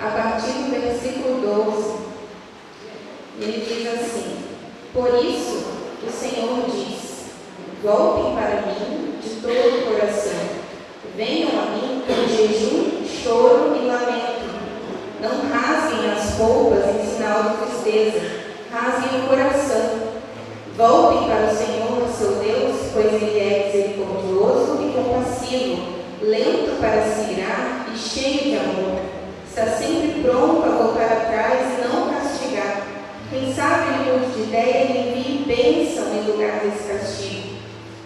a partir do versículo 12. Ele diz assim: por isso o Senhor diz: voltem para mim de todo o coração, venham a mim com jejum, choro e lamento. Não rasguem as roupas em sinal de tristeza, rasguem o coração. Voltem para o Senhor, seu Deus, pois Ele é misericordioso e compassivo, lento para se irar e cheio de amor. Está sempre pronto a voltar atrás e não castigar. Quem sabe Ele mude de ideia e envie bênção em lugar desse castigo.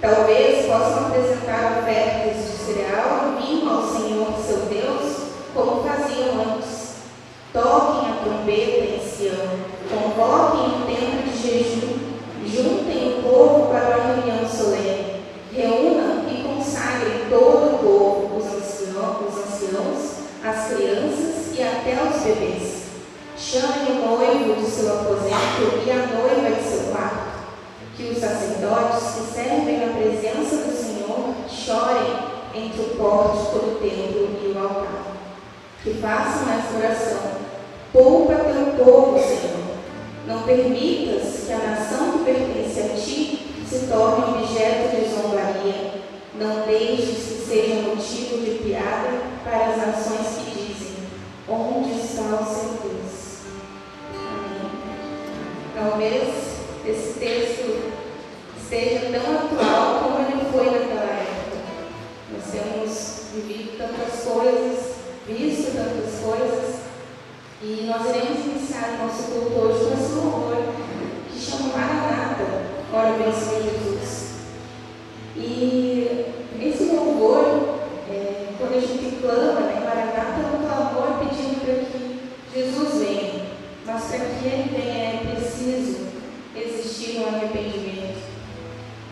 Talvez possam apresentar ofertas de cereal e vinho ao Senhor, seu Deus, como faziam antes. Toquem a trombeta em Sião, convoquem um tempo de jejum, juntem o povo para uma reunião solene, reúnam e consagrem todo o povo, os anciãos, as crianças e até os bebês. Chamem o noivo de seu aposento e a noiva de seu quarto. Que os sacerdotes que servem na presença do Senhor chorem entre o pórtico do templo e o altar. Que façam esta oração: poupa teu povo, Senhor. Não permitas que a nação que pertence a ti se torne objeto de zombaria. Não deixes que seja motivo de piada para as nações que dizem: onde está o seu Deus? Amém. Talvez esse texto esteja tão atual como ele foi naquela época. Nós temos vivido tantas coisas, visto tantas coisas, e nós iremos iniciar o nosso culto hoje com esse louvor que chama Maranata, ora vem Senhor Jesus. E esse louvor, quando a gente clama, Maranata é um clamor pedindo para que Jesus venha, mas para que Ele venha é preciso existir um arrependimento.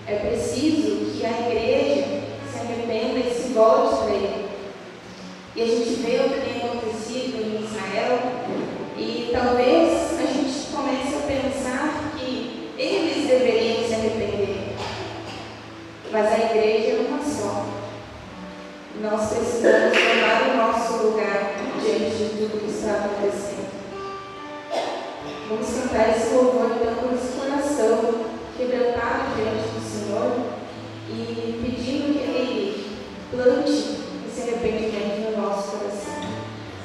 É preciso que a igreja se arrependa e se volte para Ele. E a gente vê o que tem acontecido em Israel, e talvez a gente comece a pensar que eles deveriam se arrepender, mas a igreja é uma só. Nós precisamos tomar o nosso lugar diante de tudo que está acontecendo. Vamos cantar esse louvor então com esse coração quebrantado diante do Senhor e pedindo que Ele plante esse arrependimento no nosso coração.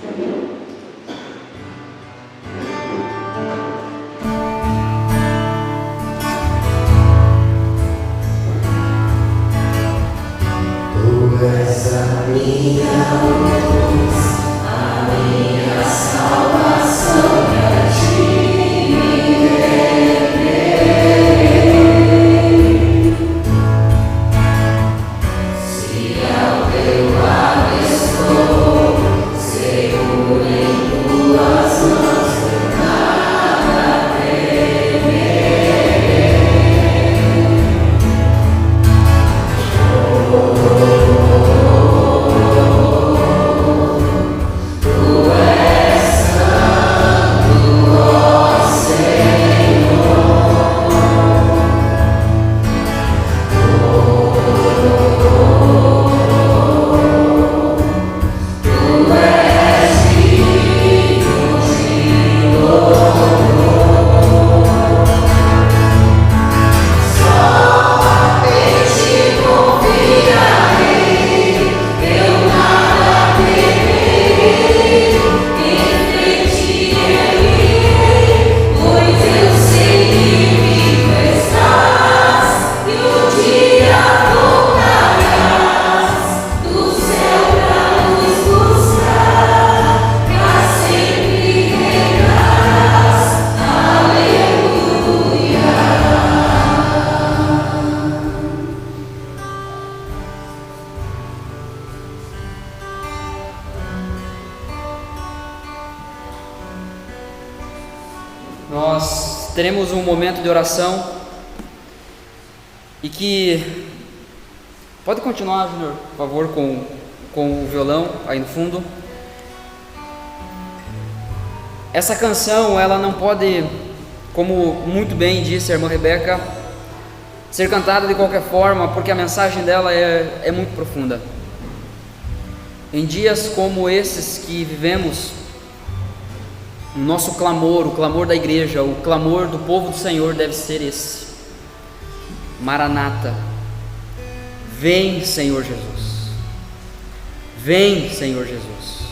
Amém. Tu és a minha luz, a minha salvação, a ti me renderei. Se ao teu lado estou, seguro em tuas mãos, nada temerei. Tu és santo, ó Senhor. Tu és digno de louvor. Só em ti confiarei, eu nada temerei. Em ti eu irei, pois eu sei que vivo estás, e um dia voltarás do céu pra nos buscar, pra sempre reinarás. Aleluia. Nós teremos um momento de oração e que pode continuar, Júnior, por favor, com o violão aí no fundo. Essa canção, ela não pode, como muito bem disse a irmã Rebeca, ser cantada de qualquer forma, porque a mensagem dela é muito profunda. Em dias como esses que vivemos, O nosso clamor, o clamor da igreja, o clamor do povo do Senhor deve ser esse: Maranata, vem, Senhor Jesus, vem, Senhor Jesus.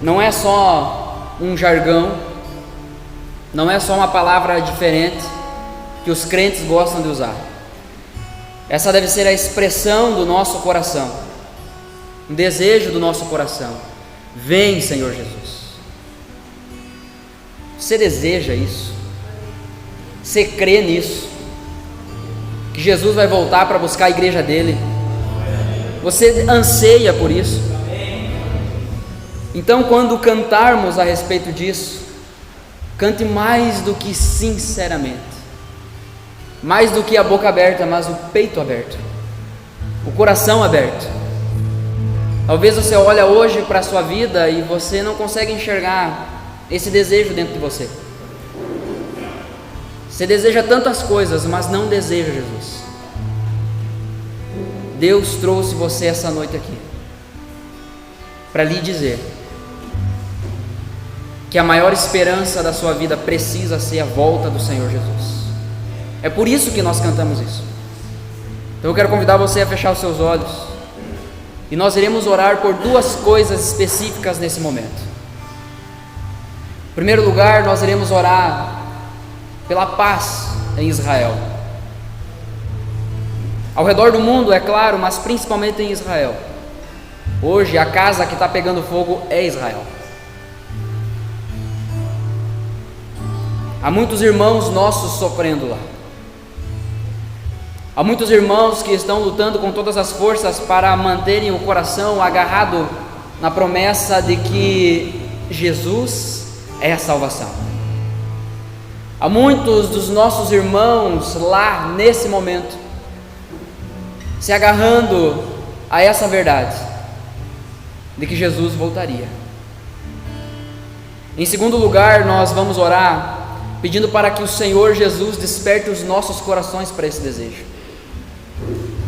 Não é só um jargão, não é só uma palavra diferente que os crentes gostam de usar. Essa deve ser a expressão do nosso coração, um desejo do nosso coração: vem, Senhor Jesus. Você deseja isso? Você crê nisso? Que Jesus vai voltar para buscar a igreja dele? Você anseia por isso? Então, quando cantarmos a respeito disso, cante mais do que sinceramente, mais do que a boca aberta, mas o peito aberto, o coração aberto. Talvez você olhe hoje para a sua vida e você não consegue enxergar esse desejo dentro de você. Você deseja tantas coisas, mas não deseja Jesus. Deus trouxe você essa noite aqui para lhe dizer que a maior esperança da sua vida precisa ser a volta do Senhor Jesus. É por isso que nós cantamos isso. Então eu quero convidar você a fechar os seus olhos, e nós iremos orar por duas coisas específicas nesse momento. Em primeiro lugar, nós iremos orar pela paz em Israel. Ao redor do mundo, é claro, mas principalmente em Israel. Hoje a casa que está pegando fogo é Israel. Há muitos irmãos nossos sofrendo lá. Há muitos irmãos que estão lutando com todas as forças para manterem o coração agarrado na promessa de que Jesus é a salvação. Há muitos dos nossos irmãos lá nesse momento se agarrando a essa verdade de que Jesus voltaria. Em segundo lugar, nós vamos orar pedindo para que o Senhor Jesus desperte os nossos corações para esse desejo.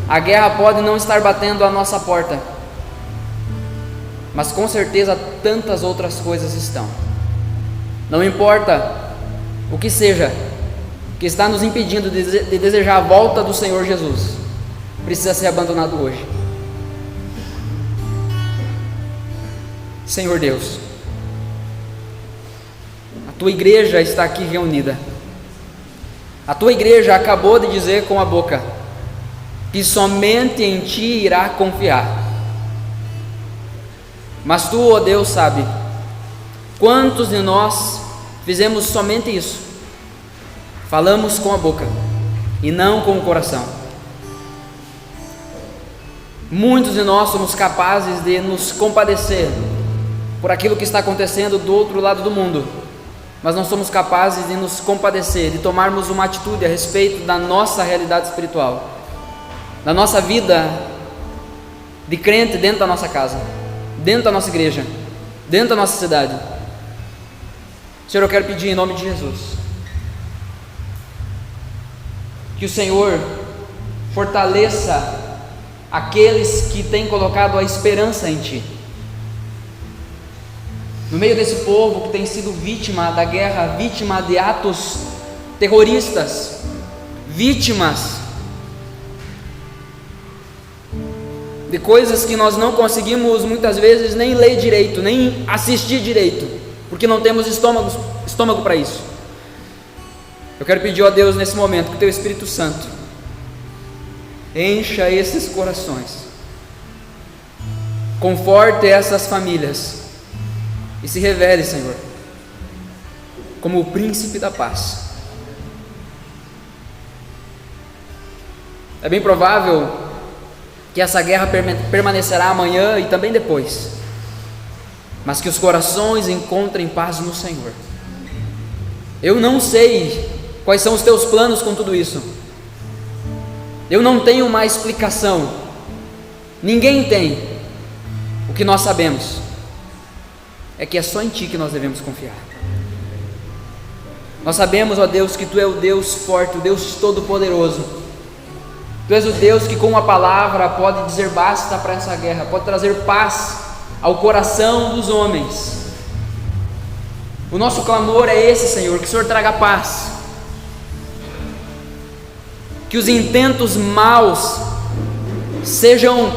A guerra pode não estar batendo à nossa porta, mas com certeza tantas outras coisas estão. Não importa o que seja que está nos impedindo de desejar a volta do Senhor Jesus, precisa ser abandonado hoje. Senhor Deus, a tua igreja está aqui reunida. A tua igreja acabou de dizer com a boca que somente em ti irá confiar. Mas tu, ó Deus, sabe quantos de nós fizemos somente isso. Falamos com a boca e não com o coração. Muitos de nós somos capazes de nos compadecer por aquilo que está acontecendo do outro lado do mundo, mas não somos capazes de nos compadecer, de tomarmos uma atitude a respeito da nossa realidade espiritual, da nossa vida de crente dentro da nossa casa, dentro da nossa igreja, dentro da nossa cidade. Senhor, eu quero pedir em nome de Jesus que o Senhor fortaleça aqueles que têm colocado a esperança em ti. No meio desse povo que tem sido vítima da guerra, vítima de atos terroristas, vítimas de coisas que nós não conseguimos muitas vezes nem ler direito, nem assistir direito, porque não temos estômago para isso. Eu quero pedir a Deus nesse momento que o teu Espírito Santo encha esses corações, conforte essas famílias e se revele, Senhor, como o príncipe da paz. É bem provável que essa guerra permanecerá amanhã e também depois, mas que os corações encontrem paz no Senhor. Eu não sei quais são os teus planos com tudo isso. Eu não tenho uma explicação. Ninguém tem. O que nós sabemos é que é só em ti que nós devemos confiar. Nós sabemos, ó Deus, que tu é o Deus forte, o Deus todo-poderoso. Tu és o Deus que com uma palavra pode dizer basta para essa guerra, pode trazer paz ao coração dos homens. O nosso clamor é esse, Senhor, que o Senhor traga paz, que os intentos maus sejam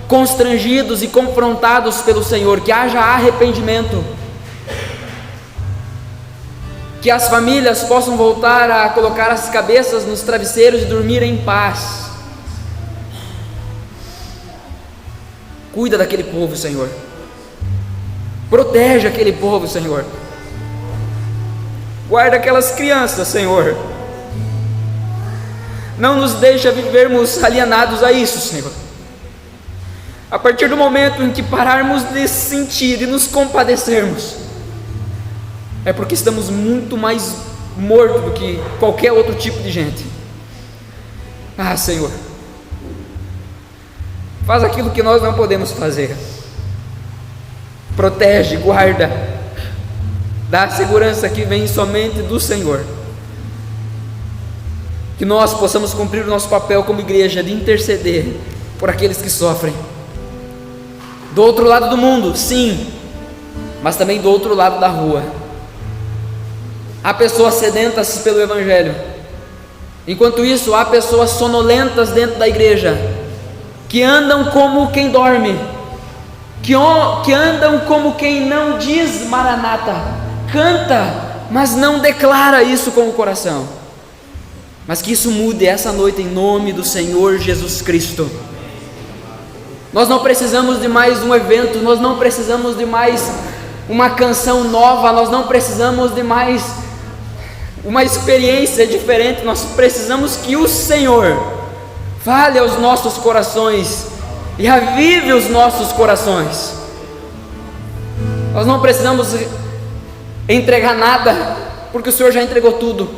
constrangidos e confrontados pelo Senhor, que haja arrependimento, que as famílias possam voltar a colocar as cabeças nos travesseiros e dormir em paz. Cuida daquele povo, Senhor. Protege aquele povo, Senhor. Guarda aquelas crianças, Senhor. Não nos deixa vivermos alienados a isso, Senhor. A partir do momento em que pararmos de sentir e nos compadecermos, é porque estamos muito mais mortos do que qualquer outro tipo de gente. Ah, Senhor, faz aquilo que nós não podemos fazer. Protege, guarda, dá a segurança que vem somente do Senhor. Que nós possamos cumprir o nosso papel como igreja de interceder por aqueles que sofrem. Do outro lado do mundo, sim, mas também do outro lado da rua. Há pessoas sedentas pelo Evangelho. Enquanto isso, há pessoas sonolentas dentro da igreja, que andam como quem dorme, que andam como quem não diz Maranata, canta, mas não declara isso com o coração. Mas que isso mude essa noite em nome do Senhor Jesus Cristo. Nós não precisamos de mais um evento, nós não precisamos de mais uma canção nova, nós não precisamos de mais uma experiência diferente, nós precisamos que o Senhor fale aos nossos corações e avive os nossos corações. Nós não precisamos entregar nada, porque o Senhor já entregou tudo.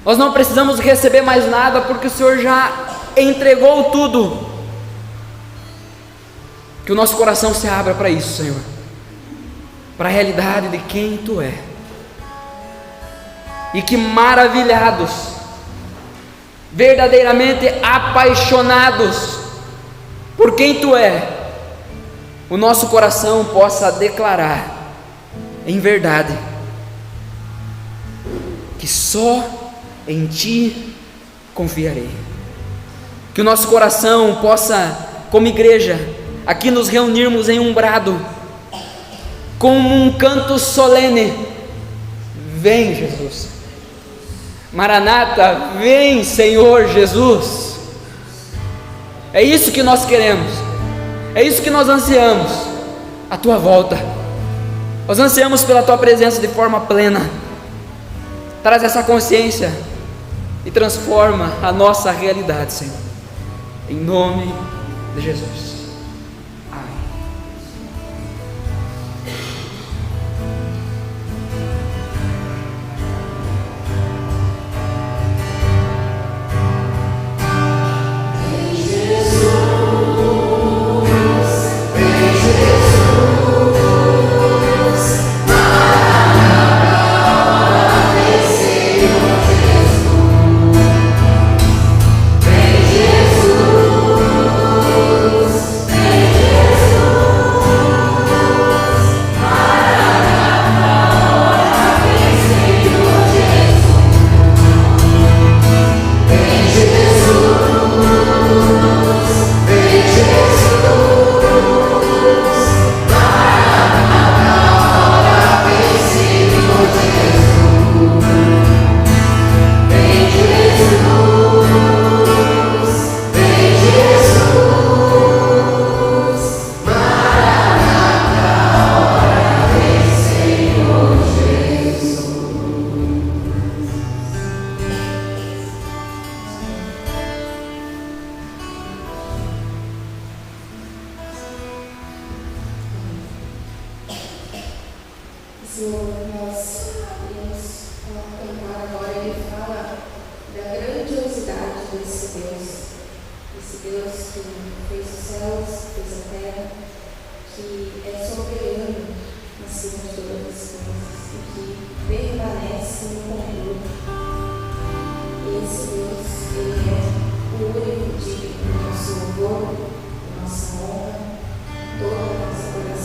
Nós não precisamos receber mais nada, porque o Senhor já entregou tudo. Que o nosso coração se abra para isso, Senhor, para a realidade de quem Tu é. E que maravilhados, verdadeiramente apaixonados por quem Tu é, o nosso coração possa declarar em verdade que só em Ti confiarei. Que o nosso coração possa, como igreja, aqui nos reunirmos em um brado, como um canto solene: vem Jesus, Maranata, vem Senhor Jesus. É isso que nós queremos, é isso que nós ansiamos, a Tua volta. Nós ansiamos pela Tua presença de forma plena. Traz essa consciência e transforma a nossa realidade, Senhor, em nome de Jesus. Senhor, nós queremos cantar agora, ele fala da grandiosidade desse Deus que fez os céus, fez a terra, que é soberano acima de todas as coisas e que permanece no controle. E esse Deus, ele é o único digno do nosso louvor, da nossa honra, toda a nossa adoração.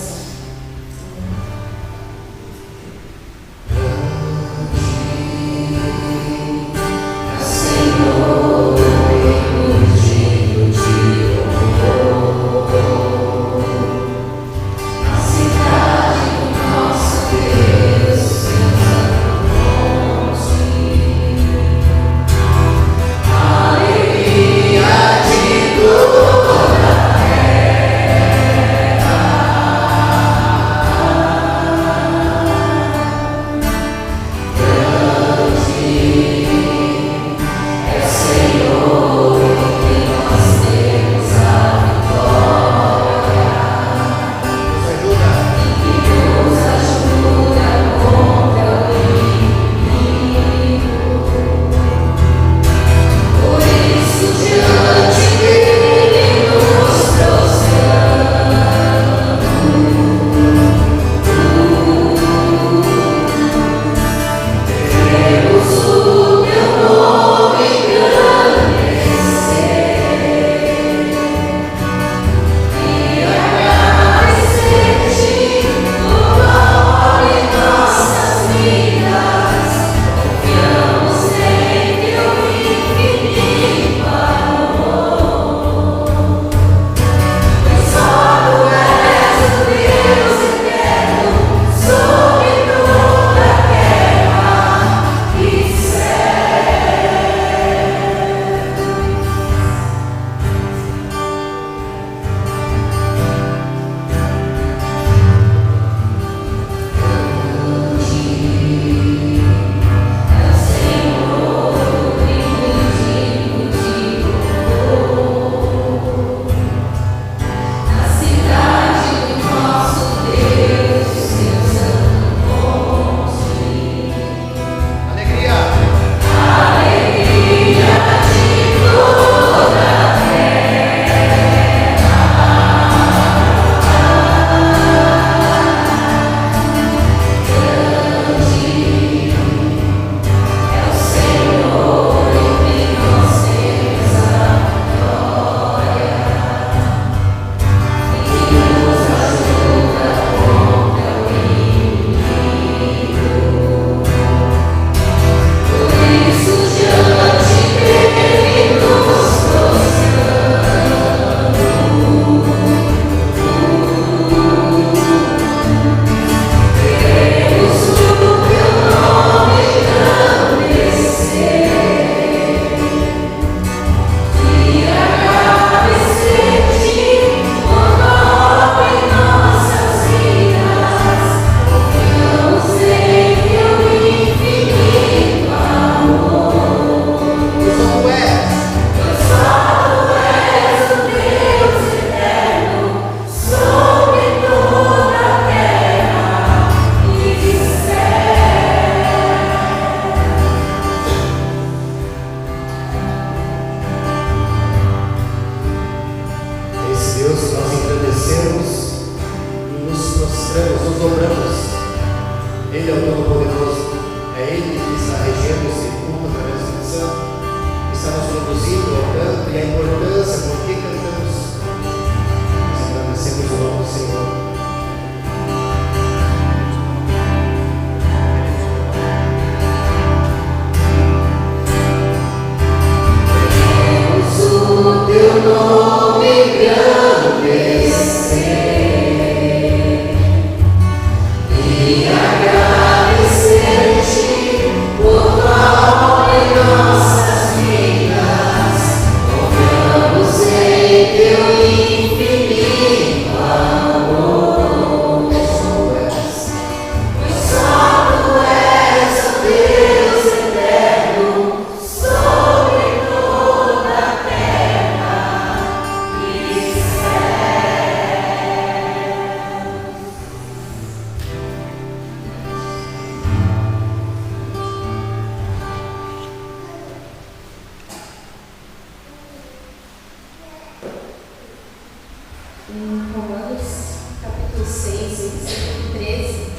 em Romanos capítulo 6, versículo 13,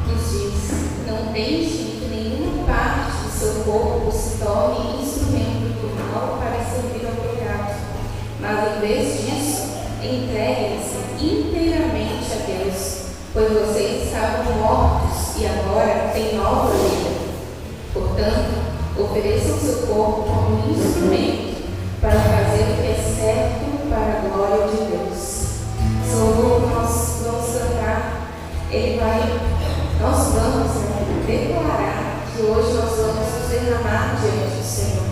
nos diz: não deixe que nenhuma parte do seu corpo se torne instrumento do mal para servir ao pecado, mas em vez disso, entreguem-se inteiramente a Deus, pois vocês estavam mortos e agora têm nova vida. Portanto, ofereçam seu corpo como um instrumento para fazer o que é certo para a glória de Deus. Senhor, nós vamos cantar, nós vamos declarar que hoje nós vamos nos derramar diante do Senhor.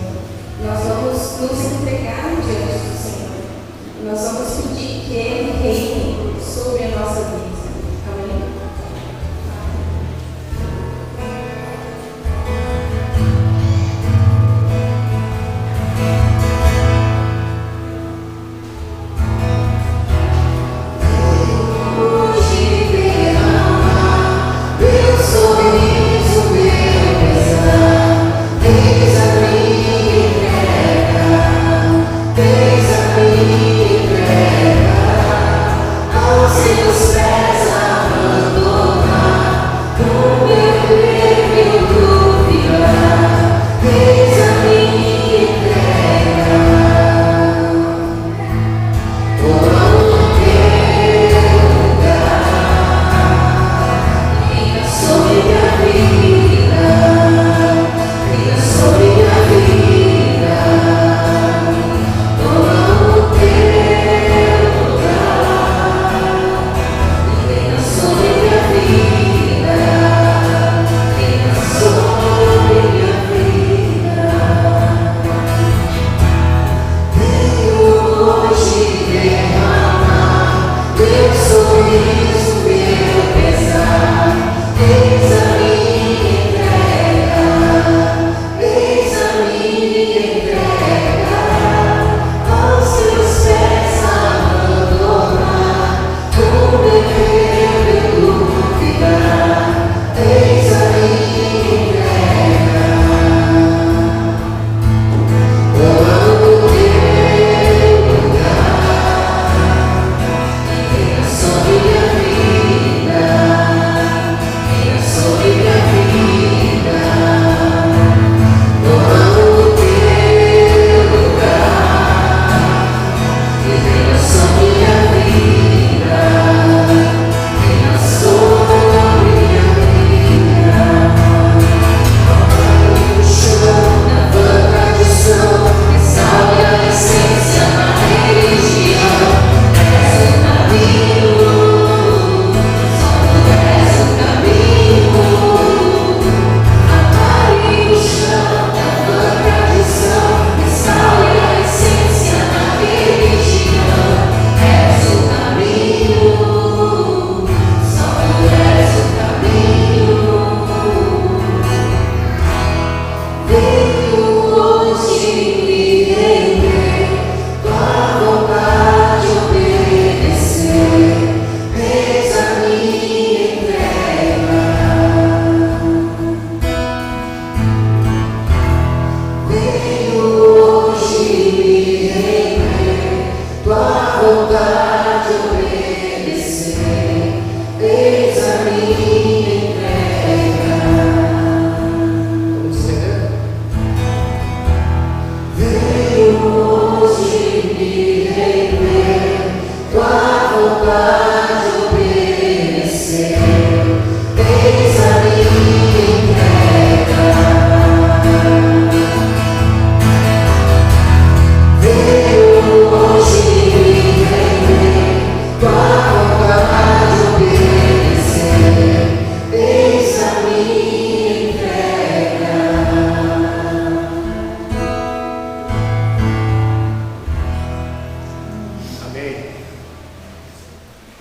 Nós vamos nos entregar diante do Senhor. Nós vamos pedir que Ele reine sobre a nossa vida. Amém?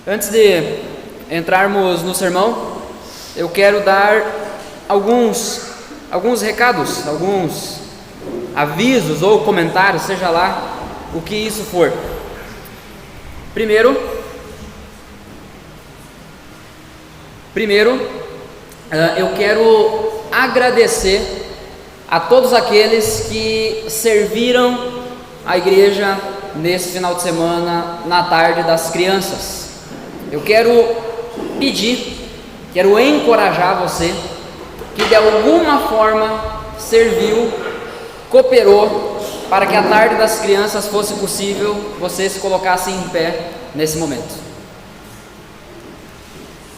Antes de entrarmos no sermão, eu quero dar alguns recados, alguns avisos ou comentários, seja lá o que isso for. Primeiro, eu quero agradecer a todos aqueles que serviram a igreja nesse final de semana, na tarde das crianças. Eu quero pedir, quero encorajar você que de alguma forma serviu, cooperou para que a tarde das crianças fosse possível, você se colocasse em pé nesse momento.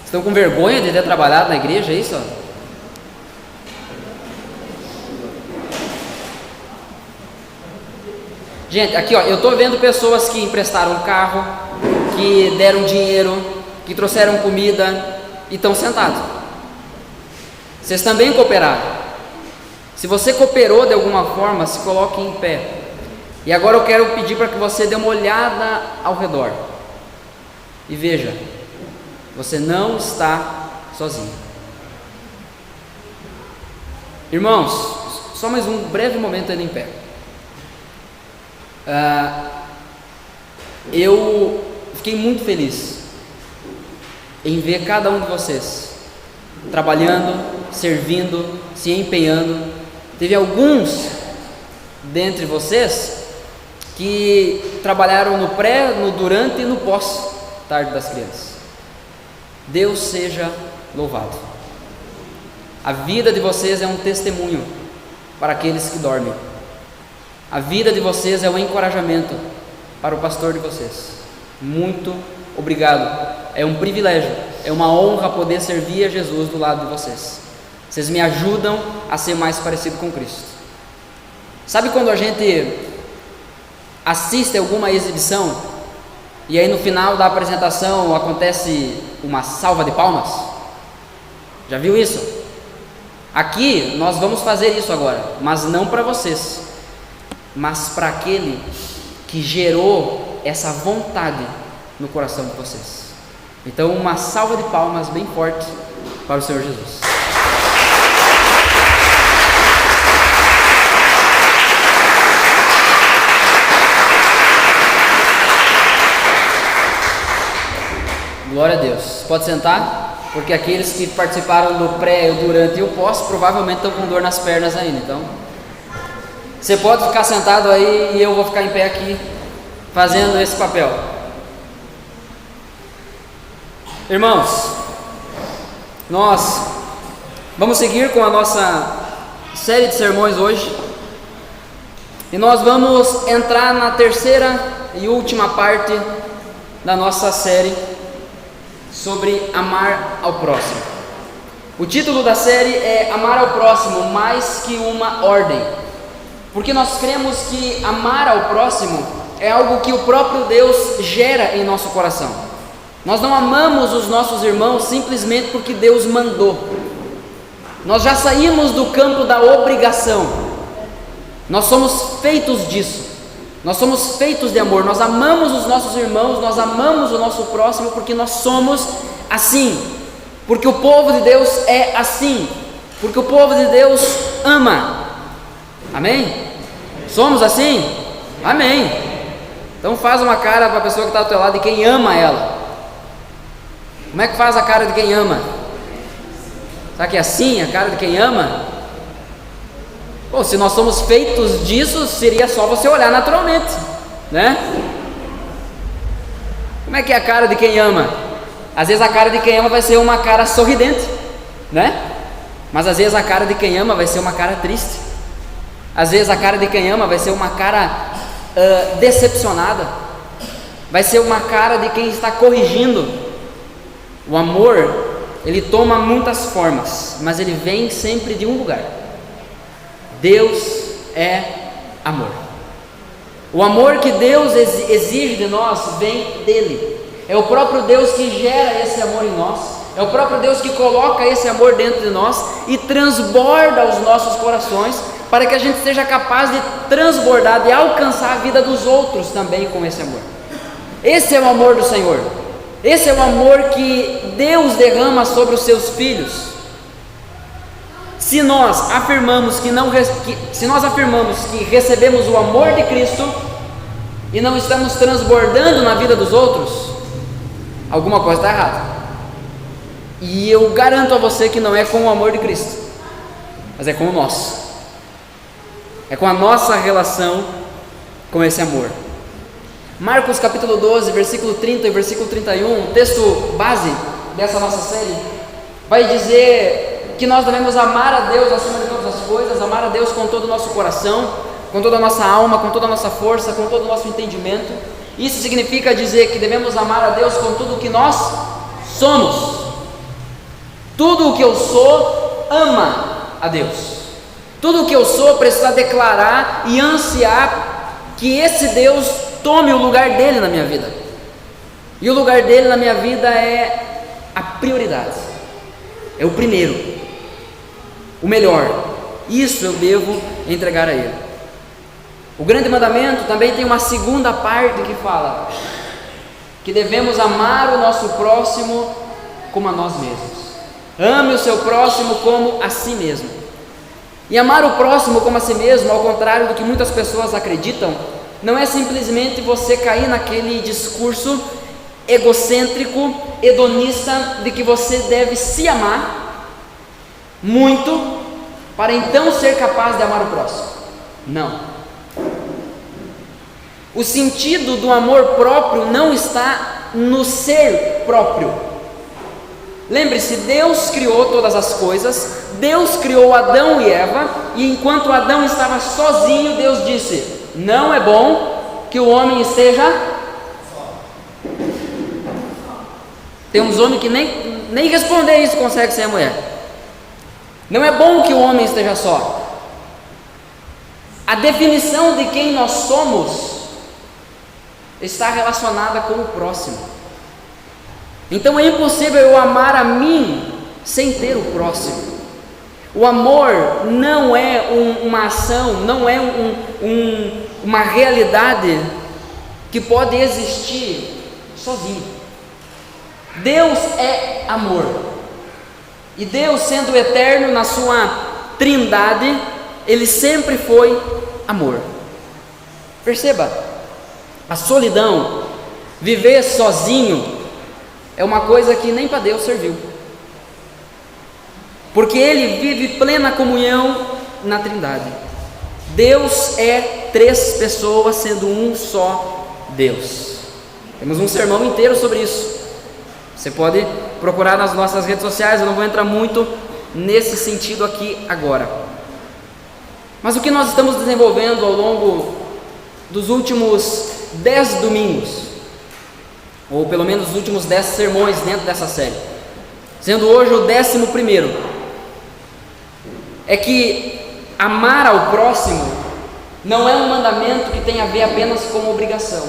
Estão com vergonha de ter trabalhado na igreja, é isso? Gente, aqui ó, eu estou vendo pessoas que emprestaram carro, que deram dinheiro, que trouxeram comida e estão sentados. Vocês também cooperaram. Se você cooperou de alguma forma, se coloque em pé. E agora eu quero pedir para que você dê uma olhada ao redor e veja, você não está sozinho. Irmãos, só mais um breve momento ainda em pé. Eu fiquei muito feliz em ver cada um de vocês trabalhando, servindo, se empenhando. Teve alguns dentre vocês que trabalharam no pré, no durante e no pós-tarde das crianças. Deus seja louvado. A vida de vocês é um testemunho para aqueles que dormem. A vida de vocês é um encorajamento para o pastor de vocês. Muito obrigado. É um privilégio, é uma honra poder servir a Jesus do lado de vocês. Vocês me ajudam a ser mais parecido com Cristo. Sabe quando a gente assiste alguma exibição e aí no final da apresentação acontece uma salva de palmas? Já viu isso? Aqui nós vamos fazer isso agora, mas não para vocês, mas para aquele que gerou essa vontade no coração de vocês. Então, uma salva de palmas bem forte para o Senhor Jesus. Glória a Deus. Pode sentar, porque aqueles que participaram do pré, o durante e o pós provavelmente estão com dor nas pernas ainda. Então, você pode ficar sentado aí e eu vou ficar em pé aqui fazendo esse papel. Irmãos, nós vamos seguir com a nossa série de sermões hoje e nós vamos entrar na terceira e última parte da nossa série sobre amar ao próximo. O título da série é Amar ao Próximo, mais que uma ordem, porque nós cremos que amar ao próximo é algo que o próprio Deus gera em nosso coração. Nós não amamos os nossos irmãos simplesmente porque Deus mandou. Nós já saímos do campo da obrigação. Nós somos feitos disso. Nós somos feitos de amor. Nós amamos os nossos irmãos, nós amamos o nosso próximo porque nós somos assim. Porque o povo de Deus é assim. Porque o povo de Deus ama. Amém? Somos assim? Amém. Então faz uma cara para a pessoa que está ao teu lado de quem ama ela. Como é que faz a cara de quem ama? Será que é assim a cara de quem ama? Pô, se nós somos feitos disso, seria só você olhar naturalmente, né? Como é que é a cara de quem ama? Às vezes a cara de quem ama vai ser uma cara sorridente, né? Mas às vezes a cara de quem ama vai ser uma cara triste. Às vezes a cara de quem ama vai ser uma cara decepcionada. Vai ser uma cara de quem está corrigindo. O amor, ele toma muitas formas, mas ele vem sempre de um lugar. Deus é amor. O amor que Deus exige de nós vem dele. É o próprio Deus que gera esse amor em nós. É o próprio Deus que coloca esse amor dentro de nós e transborda os nossos corações para que a gente seja capaz de transbordar, de alcançar a vida dos outros também com esse amor. Esse é o amor do Senhor. Esse é o amor que Deus derrama sobre os seus filhos. Se nós afirmamos que recebemos o amor de Cristo e não estamos transbordando na vida dos outros, alguma coisa está errada. E eu garanto a você que não é com o amor de Cristo, mas é com o nosso. É com a nossa relação com esse amor. Marcos capítulo 12, versículo 30 e versículo 31, o texto base dessa nossa série, vai dizer que nós devemos amar a Deus acima de todas as coisas, amar a Deus com todo o nosso coração, com toda a nossa alma, com toda a nossa força, com todo o nosso entendimento. Isso significa dizer que devemos amar a Deus com tudo o que nós somos. Tudo o que eu sou ama a Deus. Tudo o que eu sou precisa declarar e ansiar que esse Deus tome o lugar dele na minha vida. E o lugar dele na minha vida é a prioridade, é o primeiro, o melhor. Isso eu devo entregar a ele. O grande mandamento também tem uma segunda parte que fala que devemos amar o nosso próximo como a nós mesmos. Ame o seu próximo como a si mesmo. E amar o próximo como a si mesmo, ao contrário do que muitas pessoas acreditam, não é simplesmente você cair naquele discurso egocêntrico, hedonista, de que você deve se amar muito para então ser capaz de amar o próximo. Não. O sentido do amor próprio não está no ser próprio. Lembre-se, Deus criou todas as coisas, Deus criou Adão e Eva, e enquanto Adão estava sozinho, Deus disse: não é bom que o homem esteja. Tem uns homens que nem responder isso consegue ser a mulher. Não é bom que o homem esteja só. A definição de quem nós somos está relacionada com o próximo. Então é impossível eu amar a mim sem ter o próximo. O amor não é uma ação, não é uma realidade que pode existir sozinho. Deus é amor. E Deus, sendo eterno na sua trindade, Ele sempre foi amor. Perceba, a solidão, viver sozinho, é uma coisa que nem para Deus serviu, porque Ele vive plena comunhão na trindade. Deus é três pessoas sendo um só Deus. Temos um sermão inteiro sobre isso. Você pode procurar nas nossas redes sociais, eu não vou entrar muito nesse sentido aqui agora. Mas o que nós estamos desenvolvendo ao longo dos últimos 10 domingos, ou pelo menos os últimos 10 sermões dentro dessa série, sendo hoje o 11º, é que amar ao próximo não é um mandamento que tem a ver apenas com obrigação.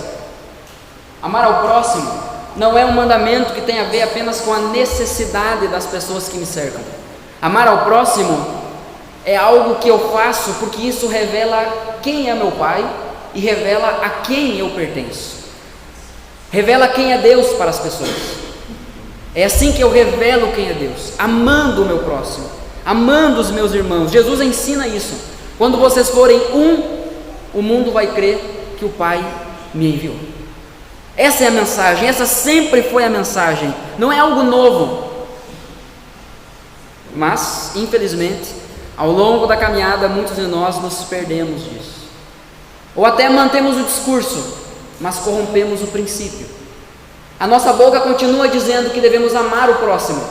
Amar ao próximo não é um mandamento que tem a ver apenas com a necessidade das pessoas que me cercam. Amar ao próximo é algo que eu faço porque isso revela quem é meu Pai e revela a quem eu pertenço. Revela quem é Deus para as pessoas. É assim que eu revelo quem é Deus, amando o meu próximo, amando os meus irmãos. Jesus ensina isso. Quando vocês forem um, o mundo vai crer que o Pai me enviou. Essa é a mensagem, essa sempre foi a mensagem, não é algo novo. Mas, infelizmente, ao longo da caminhada, muitos de nós nos perdemos disso. Ou até mantemos o discurso, mas corrompemos o princípio. A nossa boca continua dizendo que devemos amar o próximo,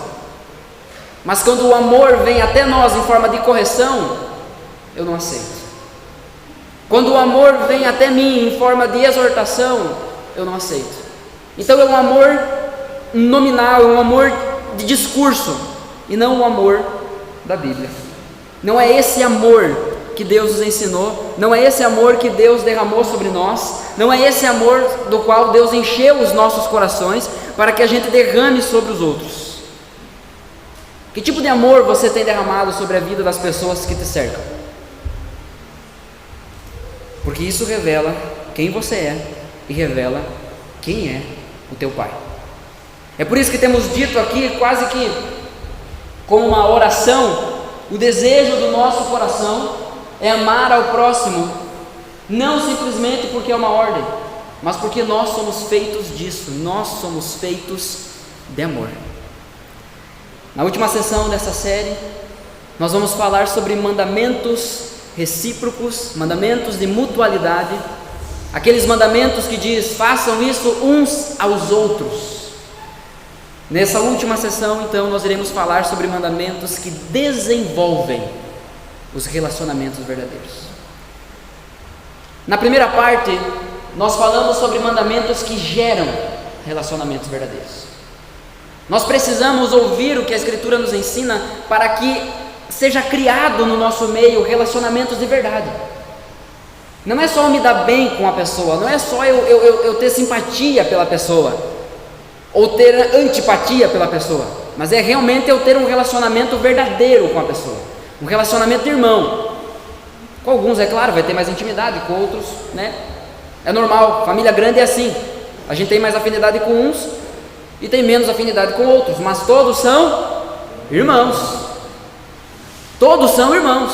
mas quando o amor vem até nós em forma de correção, eu não aceito. Quando o amor vem até mim em forma de exortação, eu não aceito. Então é um amor nominal, é um amor de discurso, e não o amor da Bíblia. Não é esse amor que Deus nos ensinou, não é esse amor que Deus derramou sobre nós, não é esse amor do qual Deus encheu os nossos corações para que a gente derrame sobre os outros. Que tipo de amor você tem derramado sobre a vida das pessoas que te cercam? Porque isso revela quem você é e revela quem é o teu Pai. É por isso que temos dito aqui, quase que como uma oração, o desejo do nosso coração é amar ao próximo, não simplesmente porque é uma ordem, mas porque nós somos feitos disso, nós somos feitos de amor. Na última sessão dessa série, nós vamos falar sobre mandamentos recíprocos, mandamentos de mutualidade, Aqueles mandamentos que diz: façam isso uns aos outros. Nessa última sessão, então, nós iremos falar sobre mandamentos que desenvolvem os relacionamentos verdadeiros. Na primeira parte, nós falamos sobre mandamentos que geram relacionamentos verdadeiros. Nós precisamos ouvir o que a Escritura nos ensina para que seja criado no nosso meio relacionamentos de verdade. Não é só eu me dar bem com a pessoa, não é só eu ter simpatia pela pessoa, ou ter antipatia pela pessoa, mas é realmente eu ter um relacionamento verdadeiro com a pessoa, um relacionamento de irmão. Com alguns, é claro, vai ter mais intimidade, com outros, né? É normal, família grande é assim, a gente tem mais afinidade com uns e tem menos afinidade com outros, mas todos são irmãos. Todos são irmãos,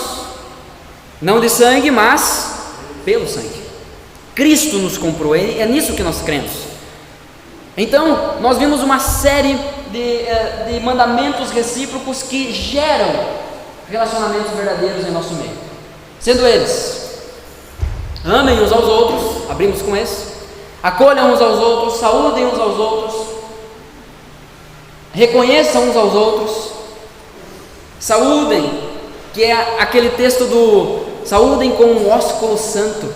não de sangue, mas pelo sangue. Cristo nos comprou, é nisso que nós cremos. Então, nós vimos uma série de mandamentos recíprocos que geram relacionamentos verdadeiros em nosso meio, sendo eles: amem uns aos outros, abrimos com esse, acolham uns aos outros, saúdem uns aos outros, reconheçam uns aos outros, saúdem, que é aquele texto do saúdem com um ósculo santo.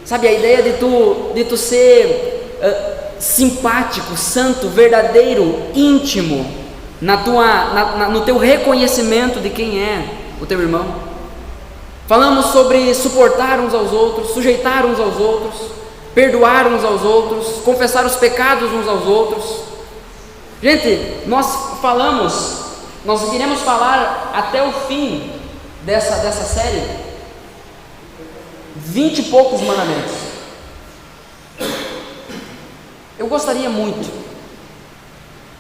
Sabe, a ideia de tu ser simpático, santo, verdadeiro, íntimo no teu reconhecimento de quem é o teu irmão. Falamos sobre suportar uns aos outros, sujeitar uns aos outros, perdoar uns aos outros, confessar os pecados uns aos outros. Gente, nós iremos falar até o fim dessa série 20 e poucos mandamentos. Eu gostaria muito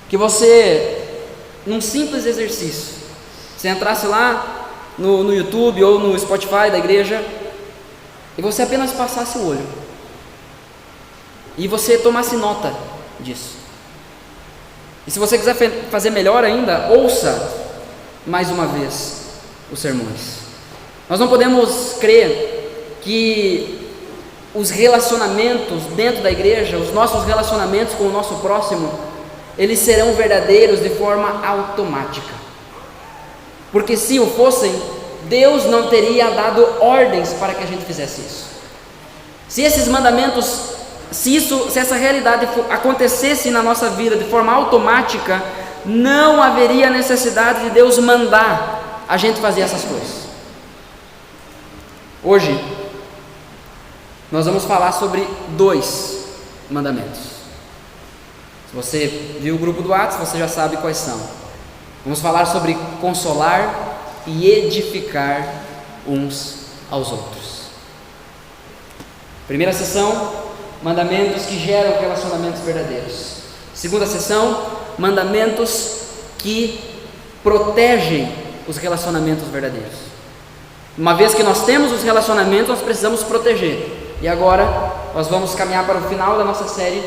que você, num simples exercício, você entrasse lá no YouTube ou no Spotify da igreja e você apenas passasse o olho e você tomasse nota disso. E se você quiser fazer melhor ainda, ouça mais uma vez os sermões. Nós não podemos crer que os relacionamentos dentro da igreja, os nossos relacionamentos com o nosso próximo, eles serão verdadeiros de forma automática. Porque se o fossem, Deus não teria dado ordens para que a gente fizesse isso. Se esses mandamentos, se essa realidade acontecesse na nossa vida de forma automática, não haveria necessidade de Deus mandar a gente fazer essas coisas. Hoje, nós vamos falar sobre 2 mandamentos. Se você viu o grupo do WhatsApp, você já sabe quais são. Vamos falar sobre consolar e edificar uns aos outros. Primeira sessão, mandamentos que geram relacionamentos verdadeiros. Segunda sessão, mandamentos que protegem os relacionamentos verdadeiros. Uma vez que nós temos os relacionamentos, nós precisamos proteger. E agora nós vamos caminhar para o final da nossa série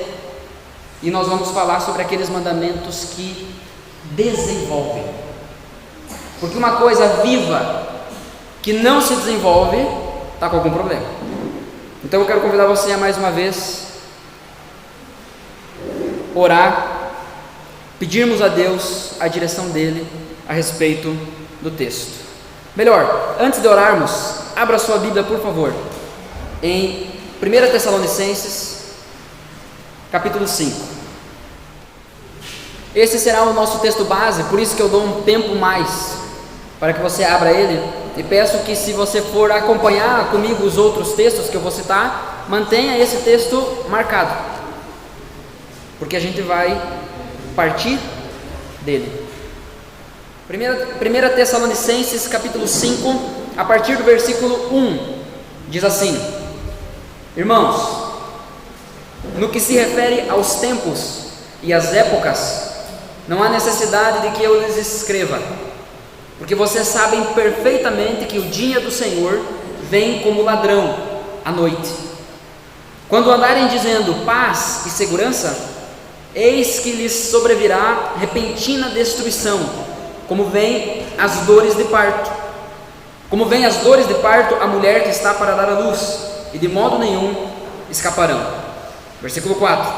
e nós vamos falar sobre aqueles mandamentos que desenvolvem. Porque uma coisa viva que não se desenvolve está com algum problema. Então eu quero convidar você a mais uma vez orar, pedirmos a Deus a direção dele a respeito do texto. Melhor, antes de orarmos, abra sua Bíblia, por favor, em 1 Tessalonicenses, capítulo 5. Esse será o nosso texto base, por isso que eu dou um tempo mais para que você abra ele, e peço que, se você for acompanhar comigo os outros textos que eu vou citar, mantenha esse texto marcado, porque a gente vai partir dele. 1 Tessalonicenses capítulo 5, a partir do versículo 1, diz assim: irmãos, no que se refere aos tempos e às épocas, não há necessidade de que eu lhes escreva, porque vocês sabem perfeitamente que o dia do Senhor vem como ladrão à noite. Quando andarem dizendo paz e segurança, eis que lhes sobrevirá repentina destruição, como vem as dores de parto. Como vem as dores de parto a mulher que está para dar à luz, e de modo nenhum escaparão. Versículo 4: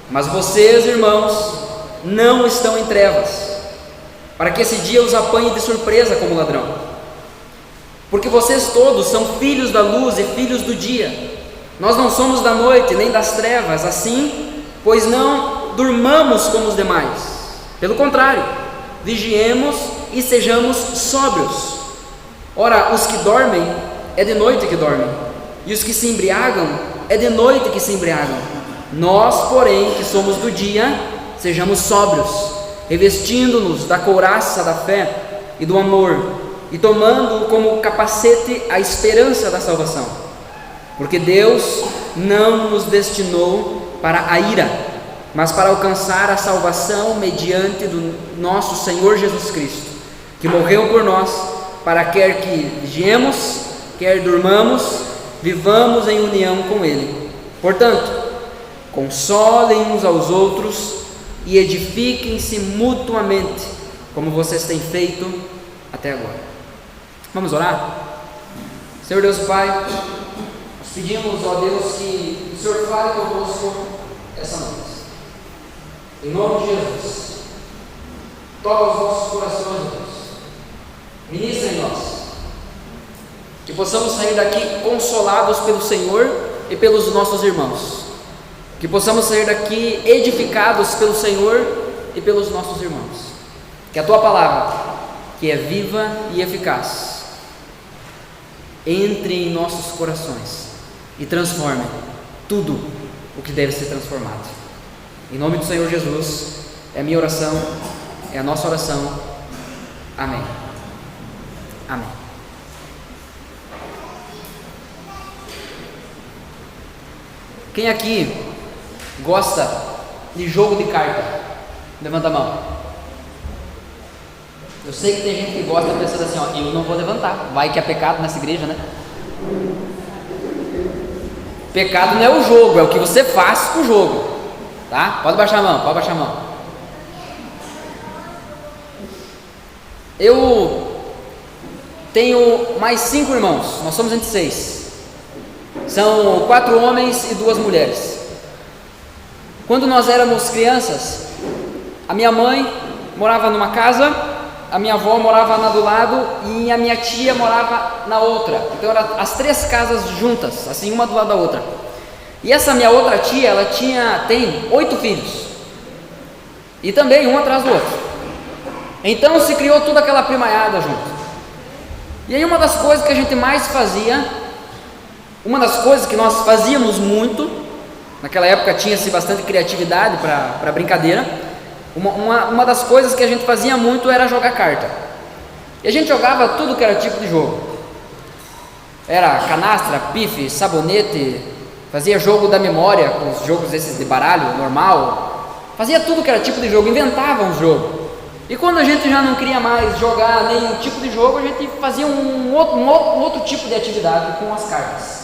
mas vocês, irmãos, não estão em trevas, para que esse dia os apanhe de surpresa como ladrão. Porque vocês todos são filhos da luz e filhos do dia. Nós não somos da noite nem das trevas, assim, pois não durmamos como os demais. Pelo contrário, vigiemos e sejamos sóbrios. Ora, os que dormem, é de noite que dormem, e os que se embriagam, é de noite que se embriagam. Nós, porém, que somos do dia, sejamos sóbrios, revestindo-nos da couraça da fé e do amor, e tomando como capacete a esperança da salvação. Porque Deus não nos destinou para a ira, mas para alcançar a salvação mediante do nosso Senhor Jesus Cristo, que morreu por nós, para quer que vigiemos, quer durmamos, vivamos em união com Ele. Portanto, consolem uns aos outros e edifiquem-se mutuamente, como vocês têm feito até agora. Vamos orar? Senhor Deus e Pai, nós pedimos, ó Deus, que o Senhor fale conosco essa noite. Em nome de Jesus, toca os nossos corações, Deus. Ministra em nós, que possamos sair daqui consolados pelo Senhor e pelos nossos irmãos, que possamos sair daqui edificados pelo Senhor e pelos nossos irmãos, que a Tua palavra, que é viva e eficaz, entre em nossos corações e transforme tudo o que deve ser transformado. Em nome do Senhor Jesus, é a minha oração, é a nossa oração. Amém. Amém. Quem aqui gosta de jogo de carta? Levanta a mão. Eu sei que tem gente que gosta pensando assim, ó, eu não vou levantar, vai que é pecado nessa igreja, né? Pecado não é o jogo, é o que você faz com o jogo, tá? Pode baixar a mão, pode baixar a mão. Eu tenho mais 5 irmãos, nós somos entre 6. São 4 homens e 2 mulheres. Quando nós éramos crianças, a minha mãe morava numa casa, a minha avó morava na do lado e a minha tia morava na outra. Então eram as 3 casas juntas, assim, uma do lado da outra. E essa minha outra tia, ela tem 8 filhos, e também um atrás do outro. Então se criou toda aquela primaiada junto. E aí uma das coisas que a gente mais fazia, uma das coisas que nós fazíamos muito, naquela época tinha-se bastante criatividade para brincadeira. Uma das coisas que a gente fazia muito era jogar carta. E a gente jogava tudo que era tipo de jogo. Era canastra, pife, sabonete, fazia jogo da memória, com os jogos esses de baralho normal. Fazia tudo que era tipo de jogo, inventava um jogo. E quando a gente já não queria mais jogar nenhum tipo de jogo, a gente fazia um outro tipo de atividade com as cartas,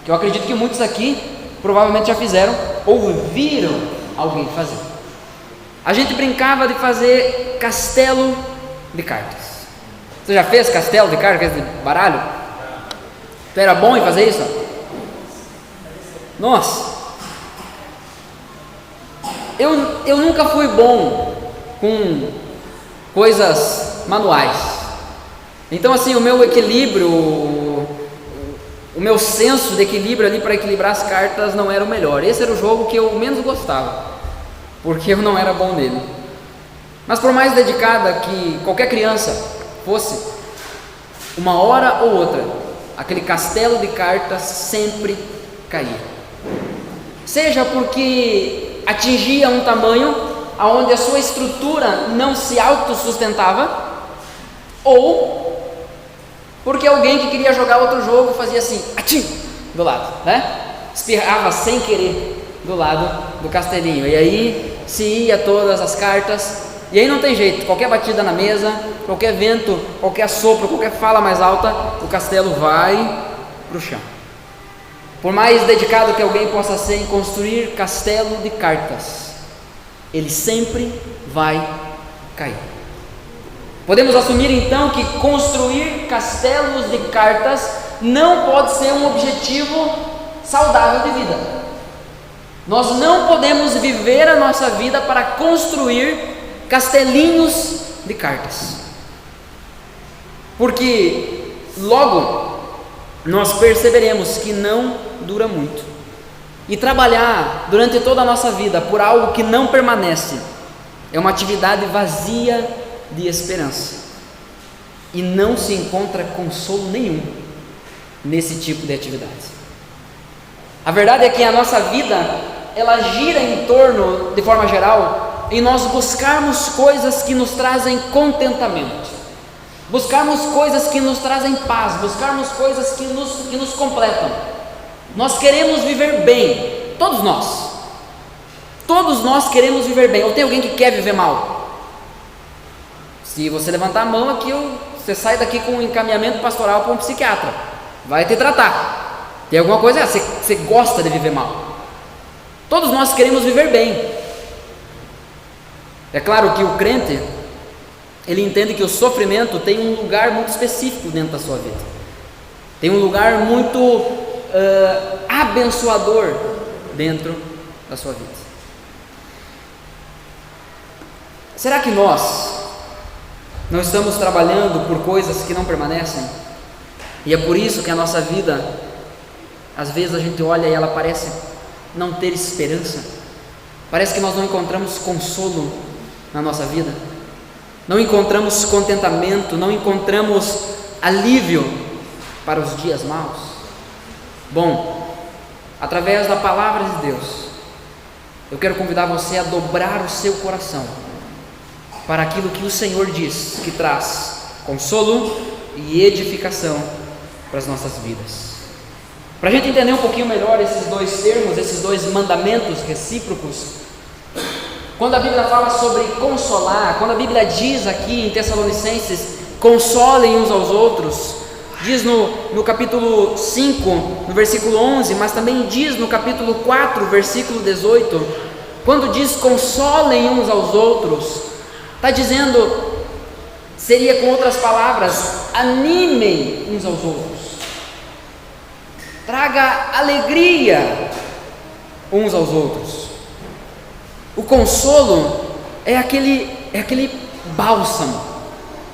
que eu acredito que muitos aqui provavelmente já fizeram ou viram alguém fazer. A gente brincava de fazer castelo de cartas. Você já fez castelo de cartas, de baralho? Você era bom em fazer isso? Nossa! Eu nunca fui bom com coisas manuais. Então assim, o meu equilíbrio, o meu senso de equilíbrio ali para equilibrar as cartas não era o melhor. Esse era o jogo que eu menos gostava, porque eu não era bom nele. Mas por mais dedicada que qualquer criança fosse, uma hora ou outra, aquele castelo de cartas sempre caía. Seja porque atingia um tamanho onde a sua estrutura não se autossustentava, ou porque alguém que queria jogar outro jogo fazia assim, atim, do lado, né? Espirrava sem querer do lado do castelinho, e aí se ia todas as cartas, e aí não tem jeito, qualquer batida na mesa, qualquer vento, qualquer sopro, qualquer fala mais alta, o castelo vai para o chão. Por mais dedicado que alguém possa ser em construir castelo de cartas, ele sempre vai cair. Podemos assumir então que construir castelos de cartas não pode ser um objetivo saudável de vida. Nós não podemos viver a nossa vida para construir castelinhos de cartas, porque logo nós perceberemos que não dura muito. E trabalhar durante toda a nossa vida por algo que não permanece é uma atividade vazia de esperança, e não se encontra consolo nenhum nesse tipo de atividade. A verdade é que a nossa vida, ela gira em torno, de forma geral, em nós buscarmos coisas que nos trazem contentamento, buscarmos coisas que nos trazem paz, buscarmos coisas que nos completam. Nós queremos viver bem, todos nós queremos viver bem. Ou tem alguém que quer viver mal? Se você levantar a mão aqui, você sai daqui com um encaminhamento pastoral para um psiquiatra, vai te tratar. Tem alguma coisa, você gosta de viver mal. Todos nós queremos viver bem. É claro que o crente, ele entende que o sofrimento tem um lugar muito específico dentro da sua vida, tem um lugar muito abençoador dentro da sua vida. Será que nós não estamos trabalhando por coisas que não permanecem? E é por isso que a nossa vida, às vezes a gente olha e ela parece não ter esperança, parece que nós não encontramos consolo na nossa vida, não encontramos contentamento, não encontramos alívio para os dias maus. Bom, através da palavra de Deus, eu quero convidar você a dobrar o seu coração para aquilo que o Senhor diz, que traz consolo e edificação para as nossas vidas. Para a gente entender um pouquinho melhor esses dois termos, esses dois mandamentos recíprocos, quando a Bíblia fala sobre consolar, quando a Bíblia diz aqui em Tessalonicenses, consolem uns aos outros, diz no capítulo 5, no versículo 11, mas também diz no capítulo 4, versículo 18, quando diz consolem uns aos outros, está dizendo, seria com outras palavras, animem uns aos outros, traga alegria uns aos outros. O consolo é aquele bálsamo,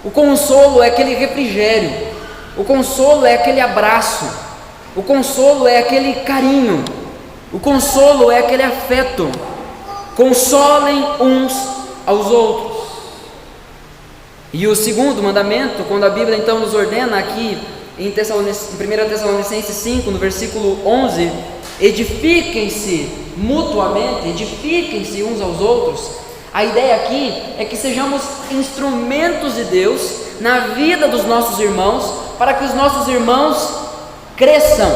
o consolo é aquele refrigério, o consolo é aquele abraço, o consolo é aquele carinho, o consolo é aquele afeto. Consolem uns aos outros. E o segundo mandamento, quando a Bíblia então nos ordena aqui em 1 Tessalonicenses 5, no versículo 11, edifiquem-se mutuamente, edifiquem-se uns aos outros. A ideia aqui é que sejamos instrumentos de Deus na vida dos nossos irmãos, para que os nossos irmãos cresçam,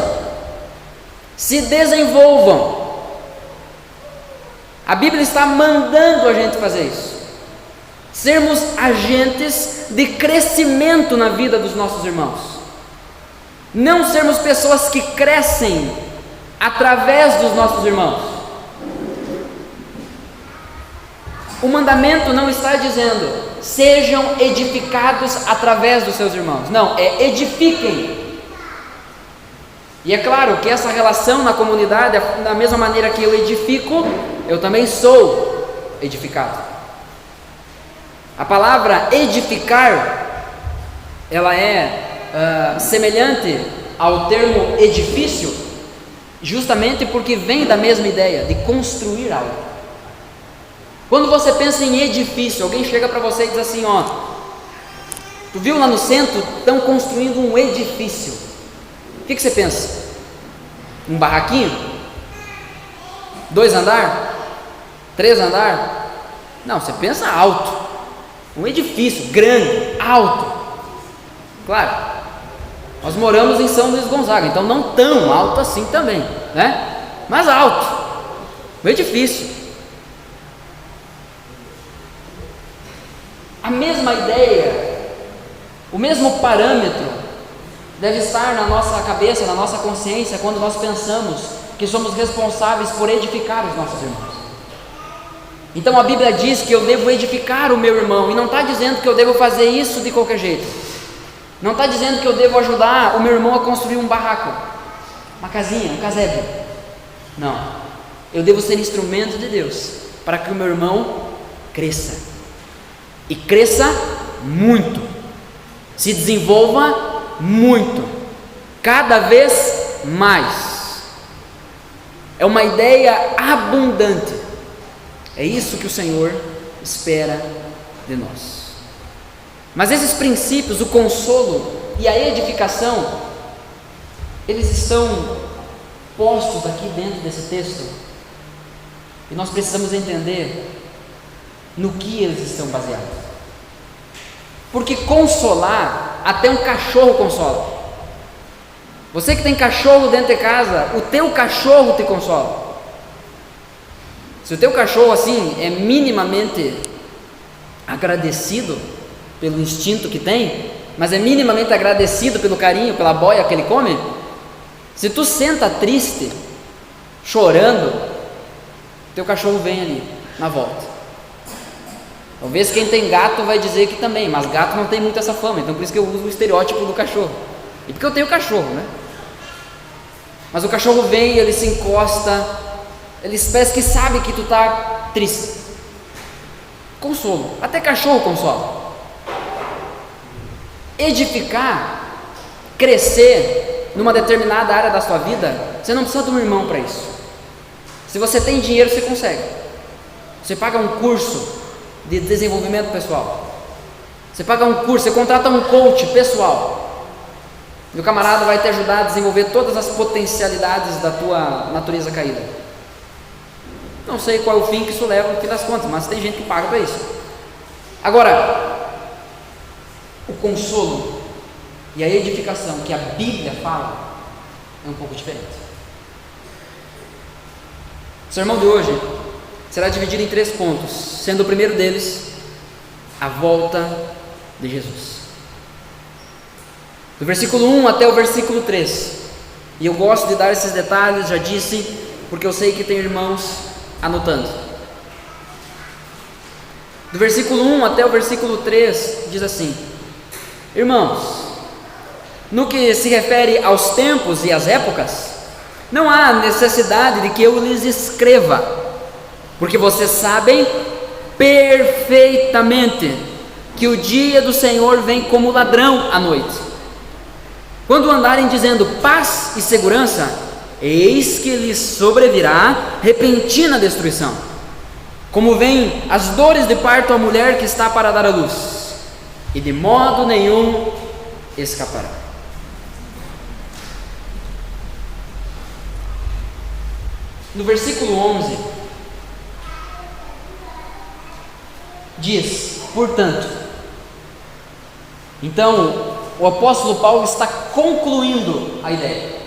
se desenvolvam. A Bíblia está mandando a gente fazer isso, sermos agentes de crescimento na vida dos nossos irmãos, não sermos pessoas que crescem através dos nossos irmãos. O mandamento não está dizendo sejam edificados através dos seus irmãos, não, é edifiquem. E é claro que essa relação na comunidade, da mesma maneira que eu edifico, eu também sou edificado. A palavra edificar, ela é semelhante ao termo edifício, justamente porque vem da mesma ideia de construir algo. Quando você pensa em edifício, alguém chega para você e diz assim, ó, tu viu lá no centro, estão construindo um edifício. O que você pensa? Um barraquinho? 2 andar? 3 andar? Não, você pensa alto. Um edifício grande, alto. Claro, nós moramos em São Luís Gonzaga, então não tão alto assim também, né? Mas alto. Um edifício. A mesma ideia, o mesmo parâmetro deve estar na nossa cabeça, na nossa consciência, quando nós pensamos que somos responsáveis por edificar os nossos irmãos. Então a Bíblia diz que eu devo edificar o meu irmão, e não está dizendo que eu devo fazer isso de qualquer jeito, não está dizendo que eu devo ajudar o meu irmão a construir um barraco, uma casinha, um casebre. Não. Eu devo ser instrumento de Deus para que o meu irmão cresça. E cresça muito. Se desenvolva muito. Cada vez mais. É uma ideia abundante. É isso que o Senhor espera de nós. Mas esses princípios, o consolo e a edificação, eles estão postos aqui dentro desse texto, e nós precisamos entender no que eles estão baseados. Porque consolar, até um cachorro consola. Você que tem cachorro dentro de casa, o teu cachorro te consola. Se o teu cachorro assim é minimamente agradecido pelo instinto que tem, mas é minimamente agradecido pelo carinho, pela boia que ele come, se tu senta triste, chorando, teu cachorro vem ali na volta. Talvez quem tem gato vai dizer que também, mas gato não tem muito essa fama, então por isso que eu uso o estereótipo do cachorro. E porque eu tenho cachorro, né? Mas o cachorro vem, ele se encosta, ele parece que sabe que tu está triste. Consolo, até cachorro consola. Edificar, crescer numa determinada área da sua vida, você não precisa de um irmão para isso. Se você tem dinheiro, você consegue. Você paga um curso de desenvolvimento pessoal, você paga um curso, você contrata um coach pessoal, e o camarada vai te ajudar a desenvolver todas as potencialidades da tua natureza caída. Não sei qual é o fim que isso leva, no fim das contas, mas tem gente que paga para isso. Agora, o consolo e a edificação que a Bíblia fala é um pouco diferente. O sermão de hoje será dividido em 3 pontos, sendo o primeiro deles a volta de Jesus. Do versículo 1 até o versículo 3. E eu gosto de dar esses detalhes, já disse, porque eu sei que tem irmãos anotando. Do versículo 1 até o versículo 3 diz assim: irmãos, no que se refere aos tempos e às épocas, não há necessidade de que eu lhes escreva, porque vocês sabem perfeitamente que o dia do Senhor vem como ladrão à noite. Quando andarem dizendo paz e segurança, eis que lhes sobrevirá repentina destruição, como vem as dores de parto à mulher que está para dar à luz, e de modo nenhum escapará. No versículo 11 diz: portanto. Então o apóstolo Paulo está concluindo a ideia.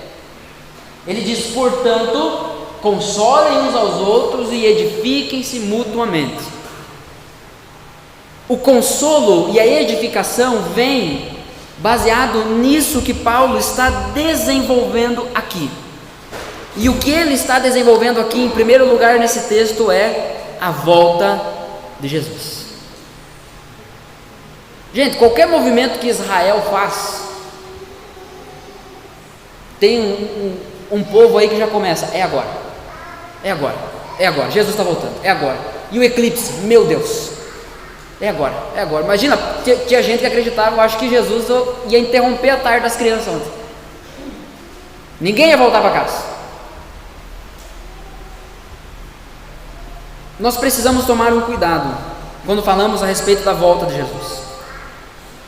Ele diz: portanto, consolem uns aos outros e edifiquem-se mutuamente. O consolo e a edificação vem baseado nisso que Paulo está desenvolvendo aqui. E o que ele está desenvolvendo aqui, em primeiro lugar nesse texto, é a volta de Jesus. Gente, qualquer movimento que Israel faz, tem um povo aí que já começa: é agora, é agora, é agora, Jesus está voltando, é agora. E o eclipse, meu Deus, é agora, é agora. Imagina, tinha gente que acreditava, eu acho que Jesus ia interromper a tarde das crianças ontem. Ninguém ia voltar para casa. Nós precisamos tomar um cuidado quando falamos a respeito da volta de Jesus.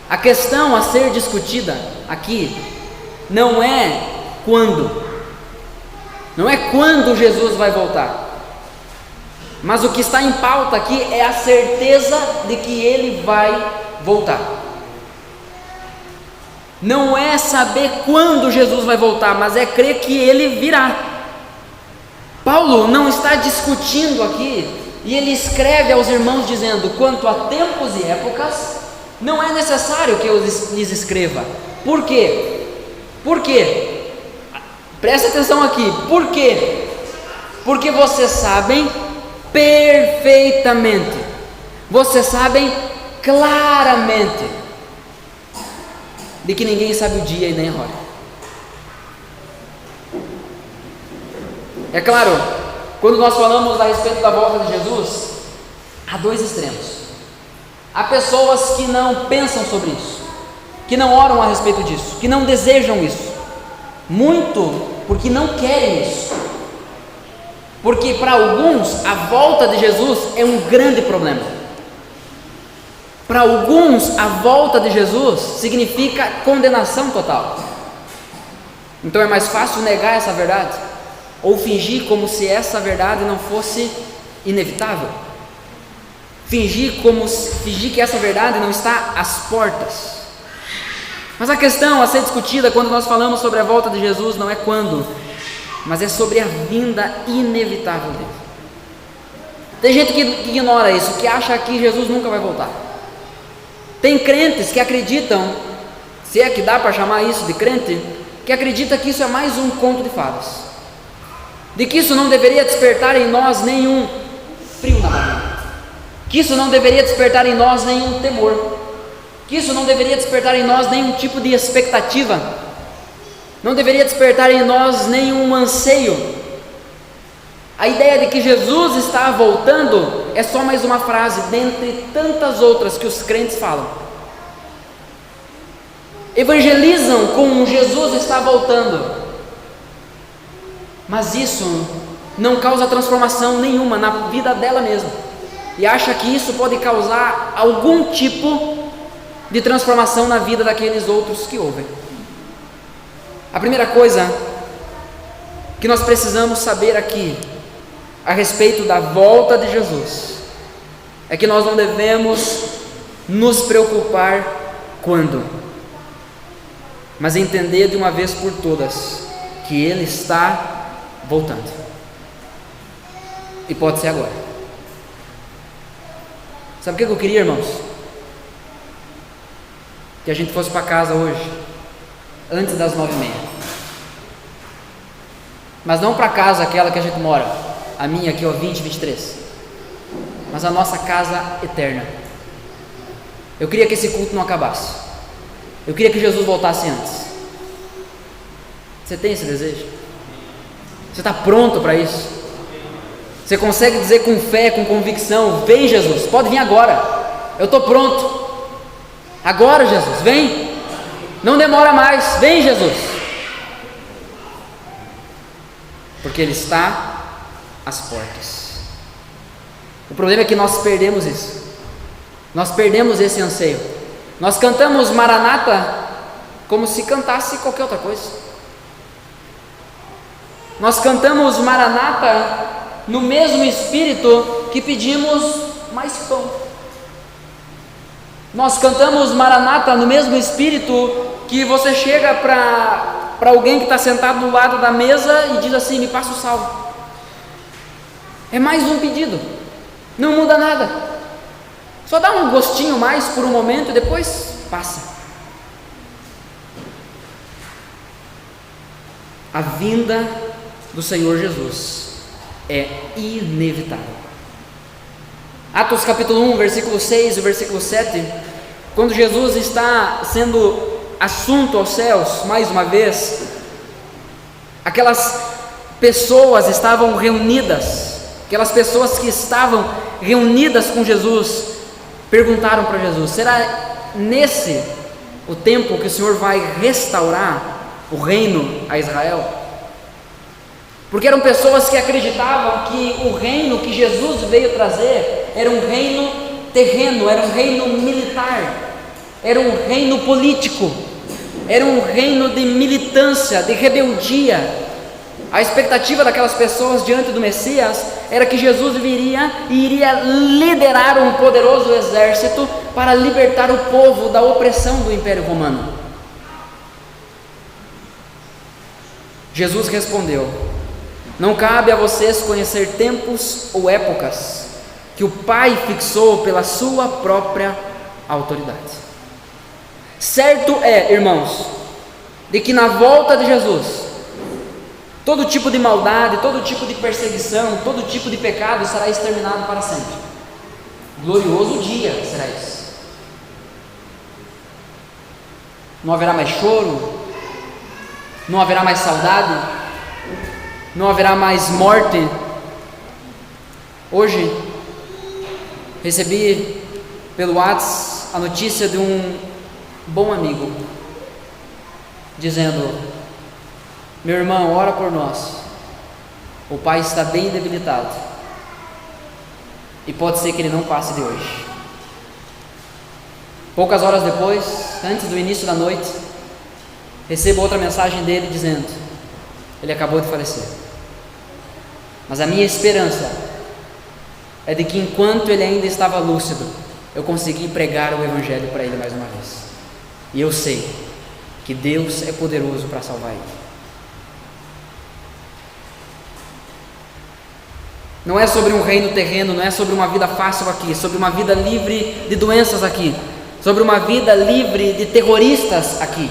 A questão a ser discutida aqui não é quando Jesus vai voltar, mas o que está em pauta aqui é a certeza de que Ele vai voltar. Não é saber quando Jesus vai voltar, mas é crer que Ele virá. Paulo não está discutindo aqui, e ele escreve aos irmãos dizendo: quanto a tempos e épocas, não é necessário que eu lhes escreva. Por quê? Por quê? Presta atenção aqui. Por quê? Porque vocês sabem perfeitamente, vocês sabem claramente de que ninguém sabe o dia e nem a hora. É claro, quando nós falamos a respeito da volta de Jesus, há dois extremos. Há pessoas que não pensam sobre isso, que não oram a respeito disso, que não desejam isso, muito porque não querem isso. Porque para alguns a volta de Jesus é um grande problema. Para alguns a volta de Jesus significa condenação total. Então é mais fácil negar essa verdade, ou fingir como se essa verdade não fosse inevitável. Fingir que essa verdade não está às portas. Mas a questão a ser discutida quando nós falamos sobre a volta de Jesus não é quando, mas é sobre a vinda inevitável dele. Tem gente que ignora isso, que acha que Jesus nunca vai voltar. Tem crentes que acreditam, se é que dá para chamar isso de crente, que acredita que isso é mais um conto de fadas, de que isso não deveria despertar em nós nenhum frio na barriga, que isso não deveria despertar em nós nenhum temor, que isso não deveria despertar em nós nenhum tipo de expectativa, não deveria despertar em nós nenhum anseio. A ideia de que Jesus está voltando é só mais uma frase dentre tantas outras que os crentes falam. Evangelizam com Jesus está voltando, mas isso não causa transformação nenhuma na vida dela mesma, e acha que isso pode causar algum tipo de transformação na vida daqueles outros que ouvem. A primeira coisa que nós precisamos saber aqui a respeito da volta de Jesus é que nós não devemos nos preocupar quando, mas entender de uma vez por todas que Ele está voltando, e pode ser agora. Sabe o que eu queria, irmãos? Que a gente fosse para casa hoje antes das 9h30, mas não para casa aquela que a gente mora, a minha aqui, ó, 2023, mas a nossa casa eterna. Eu queria que esse culto não acabasse, eu queria que Jesus voltasse antes. Você tem esse desejo? Você está pronto para isso? Você consegue dizer com fé, com convicção: vem Jesus, pode vir agora, eu estou pronto, agora Jesus, vem, não demora mais, vem Jesus, porque Ele está às portas. O problema é que nós perdemos isso, nós perdemos esse anseio. Nós cantamos Maranata como se cantasse qualquer outra coisa. Nós cantamos Maranata no mesmo espírito que pedimos mais pão. Nós cantamos Maranata no mesmo espírito que você chega para alguém que está sentado do lado da mesa e diz assim: me passa o sal. É mais um pedido, não muda nada, só dá um gostinho mais por um momento e depois passa. A vinda do Senhor Jesus é inevitável. Atos capítulo 1, versículo 6 e versículo 7, quando Jesus está sendo assunto aos céus mais uma vez, aquelas pessoas estavam reunidas, aquelas pessoas que estavam reunidas com Jesus, perguntaram para Jesus: será nesse o tempo que o Senhor vai restaurar o reino a Israel? Porque eram pessoas que acreditavam que o reino que Jesus veio trazer era um reino terreno, era um reino militar, era um reino político, era um reino de militância, de rebeldia. A expectativa daquelas pessoas diante do Messias era que Jesus viria e iria liderar um poderoso exército para libertar o povo da opressão do Império Romano. Jesus respondeu: não cabe a vocês conhecer tempos ou épocas que o Pai fixou pela sua própria autoridade. Certo é, irmãos, de que na volta de Jesus, todo tipo de maldade, todo tipo de perseguição, todo tipo de pecado será exterminado para sempre. Glorioso dia será esse. Não haverá mais choro, não haverá mais saudade, não haverá mais morte. Hoje recebi pelo WhatsApp a notícia de um bom amigo dizendo: meu irmão, ora por nós, o pai está bem debilitado e pode ser que ele não passe de hoje. Poucas horas depois, antes do início da noite, recebo outra mensagem dele dizendo: ele acabou de falecer. Mas a minha esperança é de que enquanto ele ainda estava lúcido, eu consegui pregar o Evangelho para ele mais uma vez. E eu sei que Deus é poderoso para salvar ele. Não é sobre um reino terreno, não é sobre uma vida fácil aqui, é sobre uma vida livre de doenças aqui, sobre uma vida livre de terroristas aqui,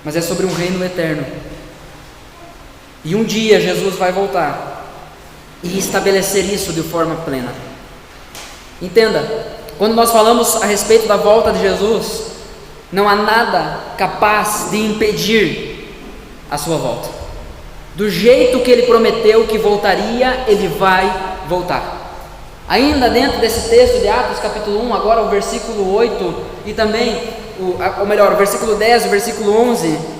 mas é sobre um reino eterno. E um dia Jesus vai voltar e estabelecer isso de forma plena. Entenda, quando nós falamos a respeito da volta de Jesus, não há nada capaz de impedir a sua volta. Do jeito que ele prometeu que voltaria, ele vai voltar. Ainda dentro desse texto de Atos capítulo 1, agora o versículo 8 e também, o versículo 10 e o versículo 11,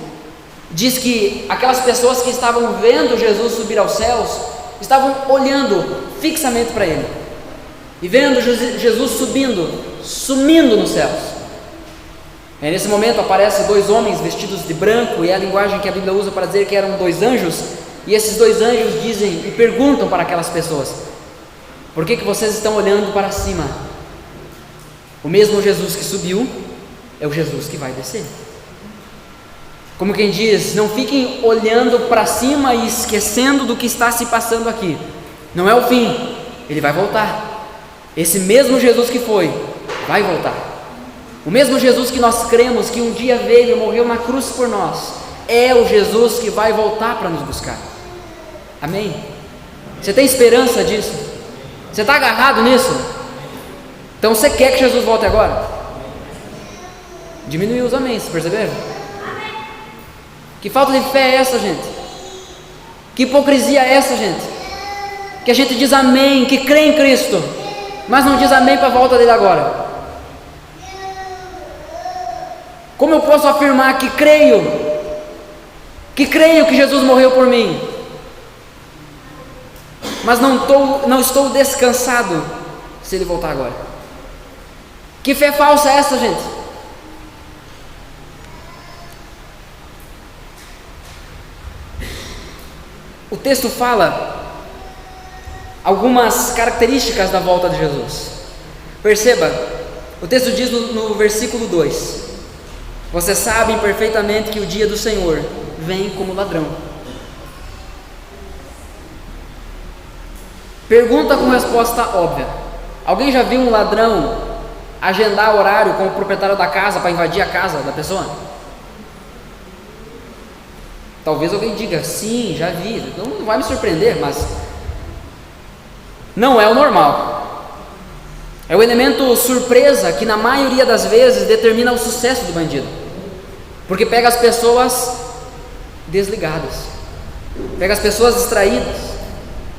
diz que aquelas pessoas que estavam vendo Jesus subir aos céus, estavam olhando fixamente para ele, e vendo Jesus sumindo nos céus. E nesse momento aparecem dois homens vestidos de branco, e é a linguagem que a Bíblia usa para dizer que eram dois anjos, e esses dois anjos dizem e perguntam para aquelas pessoas: por que vocês estão olhando para cima? O mesmo Jesus que subiu é o Jesus que vai descer. Como quem diz, não fiquem olhando para cima e esquecendo do que está se passando aqui. Não é o fim, ele vai voltar. Esse mesmo Jesus que foi, vai voltar. O mesmo Jesus que nós cremos que um dia veio e morreu na cruz por nós, é o Jesus que vai voltar para nos buscar. Amém? Você tem esperança disso? Você está agarrado nisso? Então você quer que Jesus volte agora? Diminuiu os améns, perceberam? Que falta de fé é essa, gente? Que hipocrisia é essa, gente? Que a gente diz amém, que crê em Cristo, mas não diz amém para a volta dele agora. Como eu posso afirmar que creio que Jesus morreu por mim, mas não estou descansado se ele voltar agora? Que fé falsa é essa, gente? O texto fala algumas características da volta de Jesus. Perceba, o texto diz no versículo 2: vocês sabem perfeitamente que o dia do Senhor vem como ladrão. Pergunta com resposta óbvia: alguém já viu um ladrão agendar horário com o proprietário da casa para invadir a casa da pessoa? Talvez alguém diga, sim, já vi, não vai me surpreender, mas não é o normal. É o elemento surpresa que na maioria das vezes determina o sucesso do bandido, porque pega as pessoas desligadas, pega as pessoas distraídas.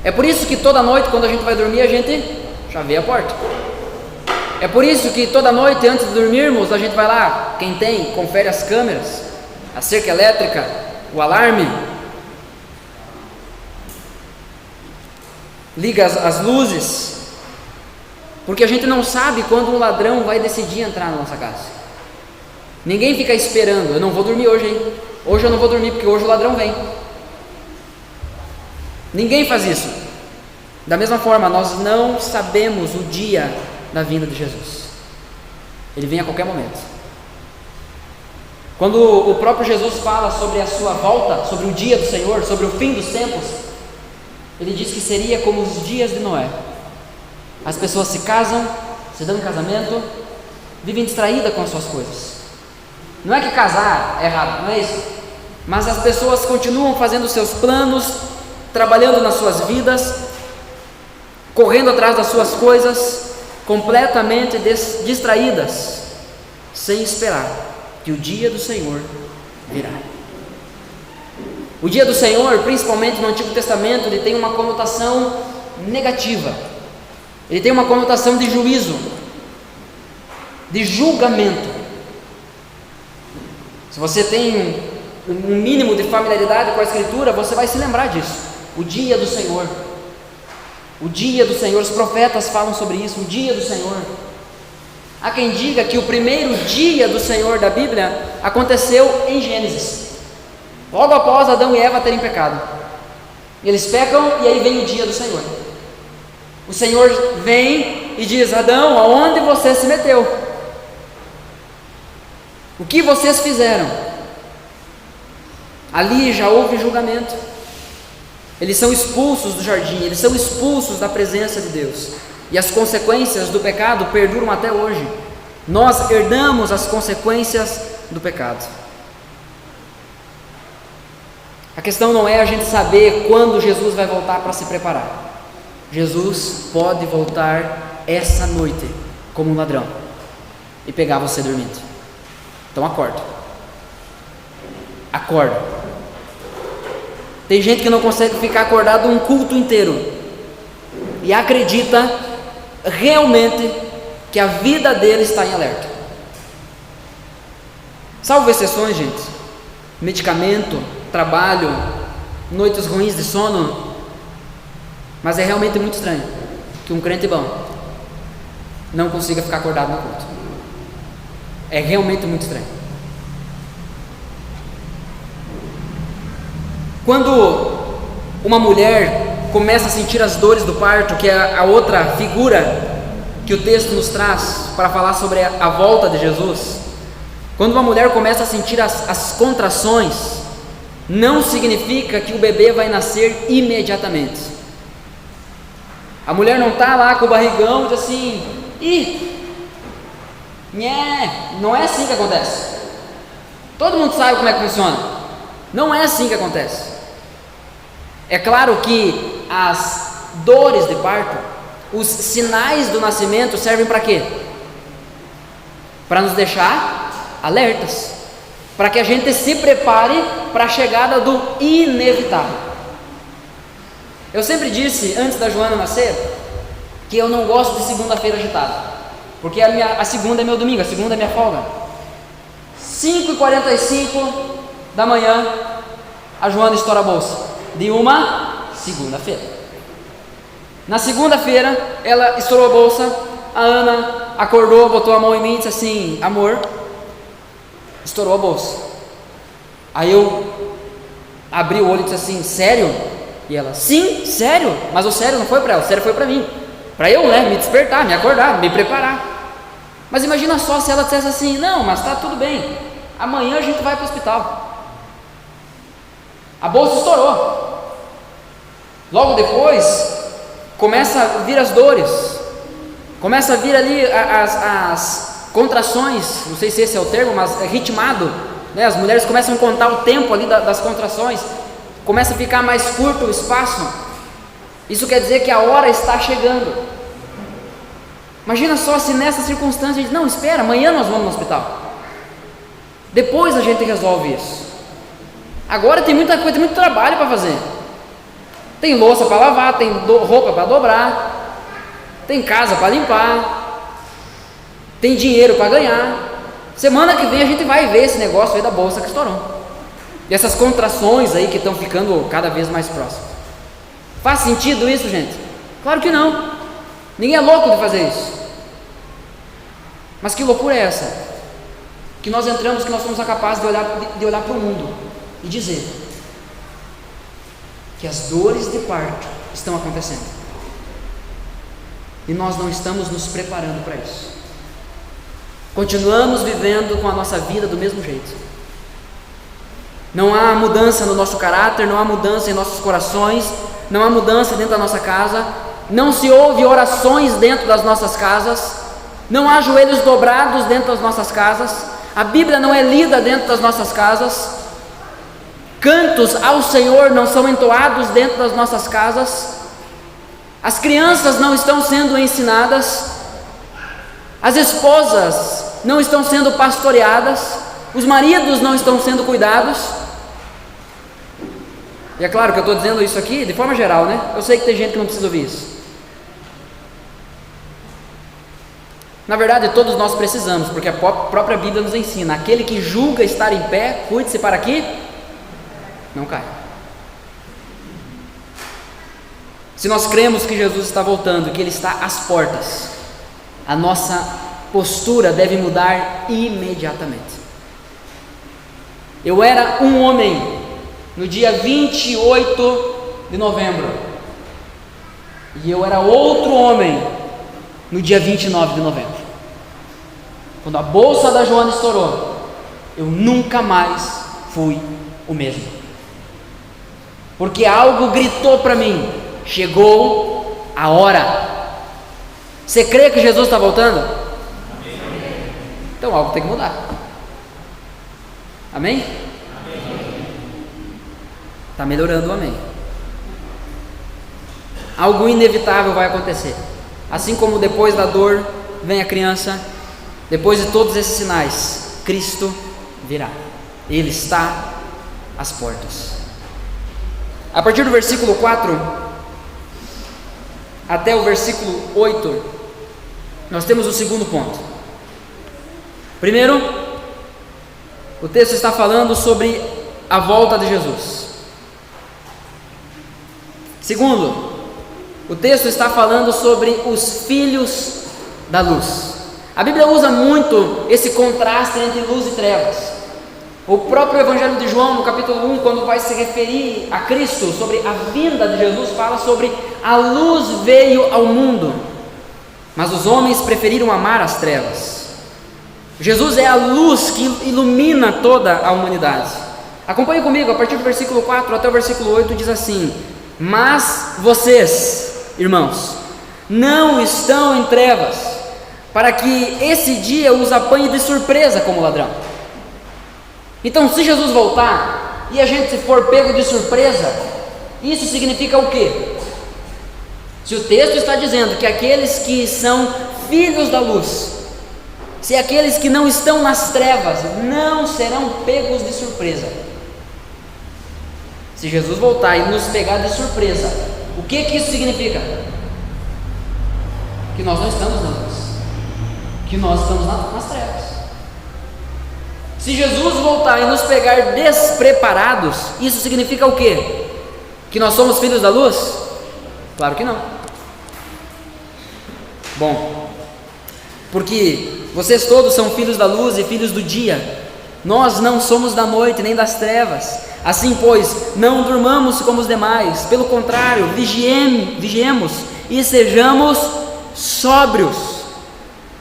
É por isso que toda noite, quando a gente vai dormir, a gente chaveia a porta. É por isso que toda noite, antes de dormirmos, a gente vai lá, quem tem, confere as câmeras, a cerca elétrica, o alarme, liga as luzes, porque a gente não sabe quando um ladrão vai decidir entrar na nossa casa. Ninguém fica esperando, eu não vou dormir hoje, hein? Hoje eu não vou dormir porque hoje o ladrão vem. Ninguém faz isso. Da mesma forma, nós não sabemos o dia da vinda de Jesus. Ele vem a qualquer momento. Quando o próprio Jesus fala sobre a sua volta, sobre o dia do Senhor, sobre o fim dos tempos, ele diz que seria como os dias de Noé. As pessoas se casam, se dão em casamento, vivem distraídas com as suas coisas. Não é que casar é errado, não é isso? Mas as pessoas continuam fazendo seus planos, trabalhando nas suas vidas, correndo atrás das suas coisas, completamente distraídas, sem esperar que o dia do Senhor virá. O dia do Senhor, principalmente no Antigo Testamento, ele tem uma conotação negativa. Ele tem uma conotação de juízo, de julgamento. Se você tem um mínimo de familiaridade com a Escritura, você vai se lembrar disso. O dia do Senhor. O dia do Senhor, os profetas falam sobre isso, o dia do Senhor. Há quem diga que o primeiro dia do Senhor da Bíblia aconteceu em Gênesis, logo após Adão e Eva terem pecado. Eles pecam e aí vem o dia do Senhor. O Senhor vem e diz: Adão, aonde você se meteu? O que vocês fizeram? Ali já houve julgamento. Eles são expulsos do jardim, eles são expulsos da presença de Deus. E as consequências do pecado perduram até hoje. Nós herdamos as consequências do pecado. A questão não é a gente saber quando Jesus vai voltar para se preparar. Jesus pode voltar essa noite como um ladrão e pegar você dormindo. Então acorda. Acorda. Tem gente que não consegue ficar acordado um culto inteiro e acredita realmente que a vida dele está em alerta. Salvo exceções, gente. Medicamento, trabalho, noites ruins de sono. Mas é realmente muito estranho que um crente bom não consiga ficar acordado no culto. É realmente muito estranho. Quando uma mulher começa a sentir as dores do parto, que é a outra figura que o texto nos traz para falar sobre a volta de Jesus, quando uma mulher começa a sentir as contrações, não significa que o bebê vai nascer imediatamente. A mulher não está lá com o barrigão e diz assim: não é assim que acontece. Todo mundo sabe como é que funciona. Não é assim que acontece. É claro que as dores de parto, os sinais do nascimento servem para quê? Para nos deixar alertas, para que a gente se prepare para a chegada do inevitável. Eu sempre disse, antes da Joana nascer, que eu não gosto de segunda-feira agitada, porque a segunda é meu domingo, a segunda é minha folga. 5h45 da manhã, a Joana estoura a bolsa, de uma segunda-feira. Na segunda-feira, ela estourou a bolsa, a Ana acordou, botou a mão em mim e disse assim: amor, estourou a bolsa. Aí eu abri o olho e disse assim: sério? E ela: sim, sério. Mas o sério não foi para ela, o sério foi para mim, para eu, me despertar, me acordar, me preparar. Mas imagina só se ela dissesse assim: não, mas está tudo bem, amanhã a gente vai para o hospital. A bolsa estourou. Logo depois começa a vir as dores, começa a vir ali as contrações, não sei se esse é o termo, mas é ritmado, né? As mulheres começam a contar o tempo ali das contrações, começa a ficar mais curto o espaço. Isso quer dizer que a hora está chegando. Imagina só se nessa circunstância a gente: não, espera, amanhã nós vamos no hospital, depois a gente resolve isso. Agora tem muita coisa, tem muito trabalho para fazer. Tem louça para lavar, tem roupa para dobrar, tem casa para limpar, tem dinheiro para ganhar. Semana que vem a gente vai ver esse negócio aí da bolsa que estourou, e essas contrações aí que estão ficando cada vez mais próximas. Faz sentido isso, gente? Claro que não. Ninguém é louco de fazer isso. Mas que loucura é essa? Que nós entramos, que nós somos capazes de olhar para o mundo e dizer que as dores de parto estão acontecendo e nós não estamos nos preparando para isso. Continuamos vivendo com a nossa vida do mesmo jeito. Não há mudança no nosso caráter, não há mudança em nossos corações, não há mudança dentro da nossa casa, não se ouve orações dentro das nossas casas, não há joelhos dobrados dentro das nossas casas, a Bíblia não é lida dentro das nossas casas, cantos ao Senhor não são entoados dentro das nossas casas, as crianças não estão sendo ensinadas, as esposas não estão sendo pastoreadas, os maridos não estão sendo cuidados. E é claro que eu estou dizendo isso aqui de forma geral, né? Eu sei que tem gente que não precisa ouvir isso. Na verdade, todos nós precisamos, porque a própria Bíblia nos ensina: aquele que julga estar em pé, cuide-se para que não caia. Se nós cremos que Jesus está voltando, que Ele está às portas, a nossa postura deve mudar imediatamente. Eu era um homem no dia 28 de novembro, e eu era outro homem no dia 29 de novembro. Quando a bolsa da Joana estourou, eu nunca mais fui o mesmo, porque algo gritou para mim: chegou a hora. Você crê que Jesus está voltando? Amém. Então algo tem que mudar. Amém? Está melhorando o amém. Algo inevitável vai acontecer. Assim como depois da dor vem a criança, depois de todos esses sinais, Cristo virá. Ele está às portas. A partir do versículo 4 até o versículo 8, nós temos o segundo ponto. Primeiro, o texto está falando sobre a volta de Jesus. Segundo, o texto está falando sobre os filhos da luz. A Bíblia usa muito esse contraste entre luz e trevas. O próprio Evangelho de João, no capítulo 1, quando vai se referir a Cristo, sobre a vinda de Jesus, fala sobre a luz veio ao mundo, mas os homens preferiram amar as trevas. Jesus é a luz que ilumina toda a humanidade. Acompanhe comigo, a partir do versículo 4 até o versículo 8, diz assim: mas vocês, irmãos, não estão em trevas, para que esse dia os apanhe de surpresa como ladrão. Então, se Jesus voltar e a gente se for pego de surpresa, isso significa o quê? Se o texto está dizendo que aqueles que são filhos da luz, se aqueles que não estão nas trevas não serão pegos de surpresa, se Jesus voltar e nos pegar de surpresa, o que isso significa? Que nós não estamos na luz, que nós estamos nas trevas. Se Jesus voltar e nos pegar despreparados, isso significa o quê? Que nós somos filhos da luz? Claro que não. Bom, porque vocês todos são filhos da luz e filhos do dia. Nós não somos da noite nem das trevas. Assim, pois, não durmamos como os demais. Pelo contrário, vigiemos e sejamos sóbrios.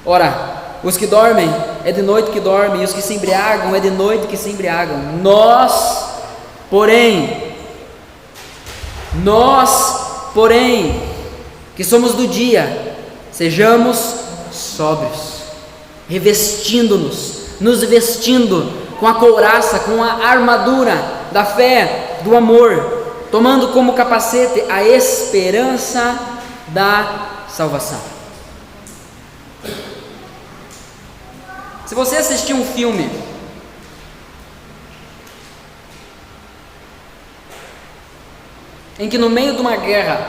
Ora, os que dormem é de noite que dormem, e os que se embriagam é de noite que se embriagam. Nós, porém, que somos do dia, sejamos sóbrios, revestindo-nos, nos vestindo com a couraça, com a armadura da fé, do amor, tomando como capacete a esperança da salvação. Se você assistir um filme em que no meio de uma guerra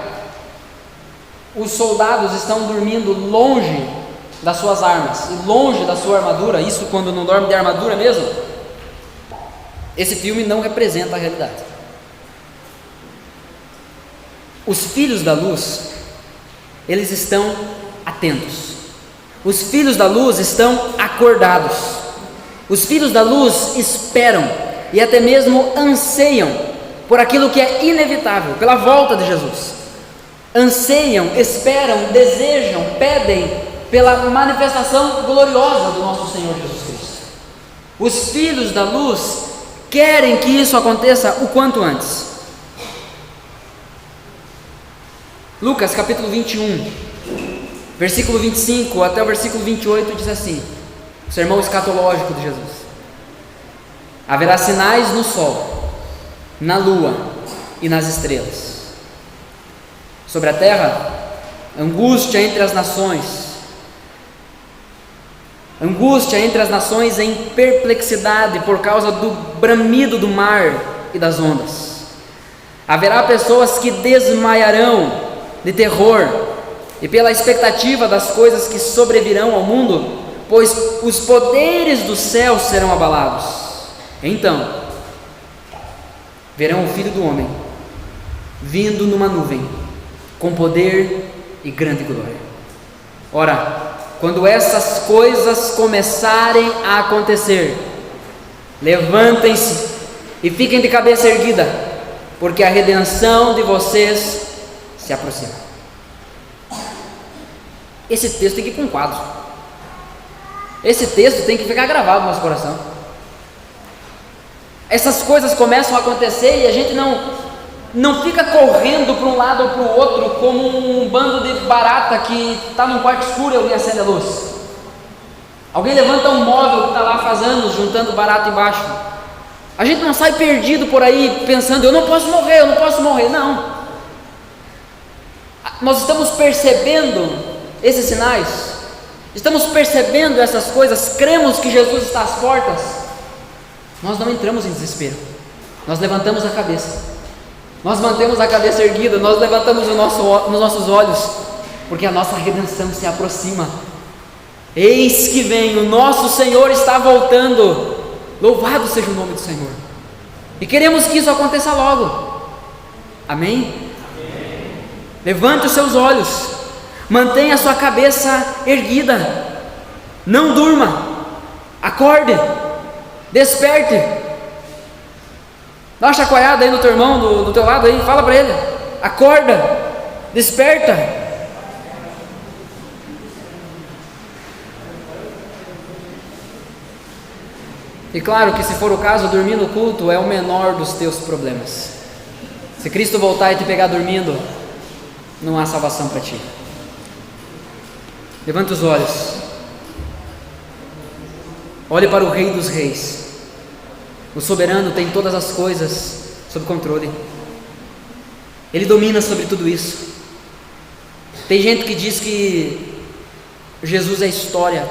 os soldados estão dormindo longe das suas armas e longe da sua armadura, isso quando não dorme de armadura mesmo, esse filme não representa a realidade. Os filhos da luz, eles estão atentos. Os filhos da luz estão acordados. Os filhos da luz esperam e até mesmo anseiam por aquilo que é inevitável, pela volta de Jesus. Anseiam, esperam, desejam, pedem pela manifestação gloriosa do nosso Senhor Jesus Cristo. Os filhos da luz querem que isso aconteça o quanto antes. Lucas capítulo 21, versículo 25 até o versículo 28 diz assim, o sermão escatológico de Jesus: haverá sinais no sol, na lua e nas estrelas. Sobre a terra, angústia entre as nações, em perplexidade por causa do bramido do mar e das ondas. Haverá pessoas que desmaiarão de terror e pela expectativa das coisas que sobrevirão ao mundo, pois os poderes do céu serão abalados. Então verão o Filho do Homem vindo numa nuvem, com poder e grande glória. Ora, quando essas coisas começarem a acontecer, levantem-se e fiquem de cabeça erguida, porque a redenção de vocês se aproxima. Esse texto tem que ir para um quadro. Esse texto tem que ficar gravado no nosso coração. Essas coisas começam a acontecer e a gente não fica correndo para um lado ou para o outro como um bando de barata que está num quarto escuro e alguém acende a luz. Alguém levanta um móvel que está lá faz anos juntando barata embaixo. A gente não sai perdido por aí pensando, eu não posso morrer, não. Nós estamos percebendo esses sinais, estamos percebendo essas coisas, cremos que Jesus está às portas. Nós não entramos em desespero, nós levantamos a cabeça, nós mantemos a cabeça erguida, nós levantamos os nossos olhos, porque a nossa redenção se aproxima. Eis que vem, o nosso Senhor está voltando. Louvado seja o nome do Senhor. E queremos que isso aconteça logo. Amém? Levante os seus olhos, mantenha a sua cabeça erguida, não durma, acorde, desperte. Dá uma chacoalhada aí no teu irmão, do teu lado aí, fala para ele, acorda, desperta. E claro que se for o caso, dormir no culto é o menor dos teus problemas. Se Cristo voltar e te pegar dormindo, não há salvação para ti. Levante os olhos, olhe para o Rei dos Reis. O soberano tem todas as coisas sob controle, ele domina sobre tudo isso. Tem gente que diz que Jesus é história,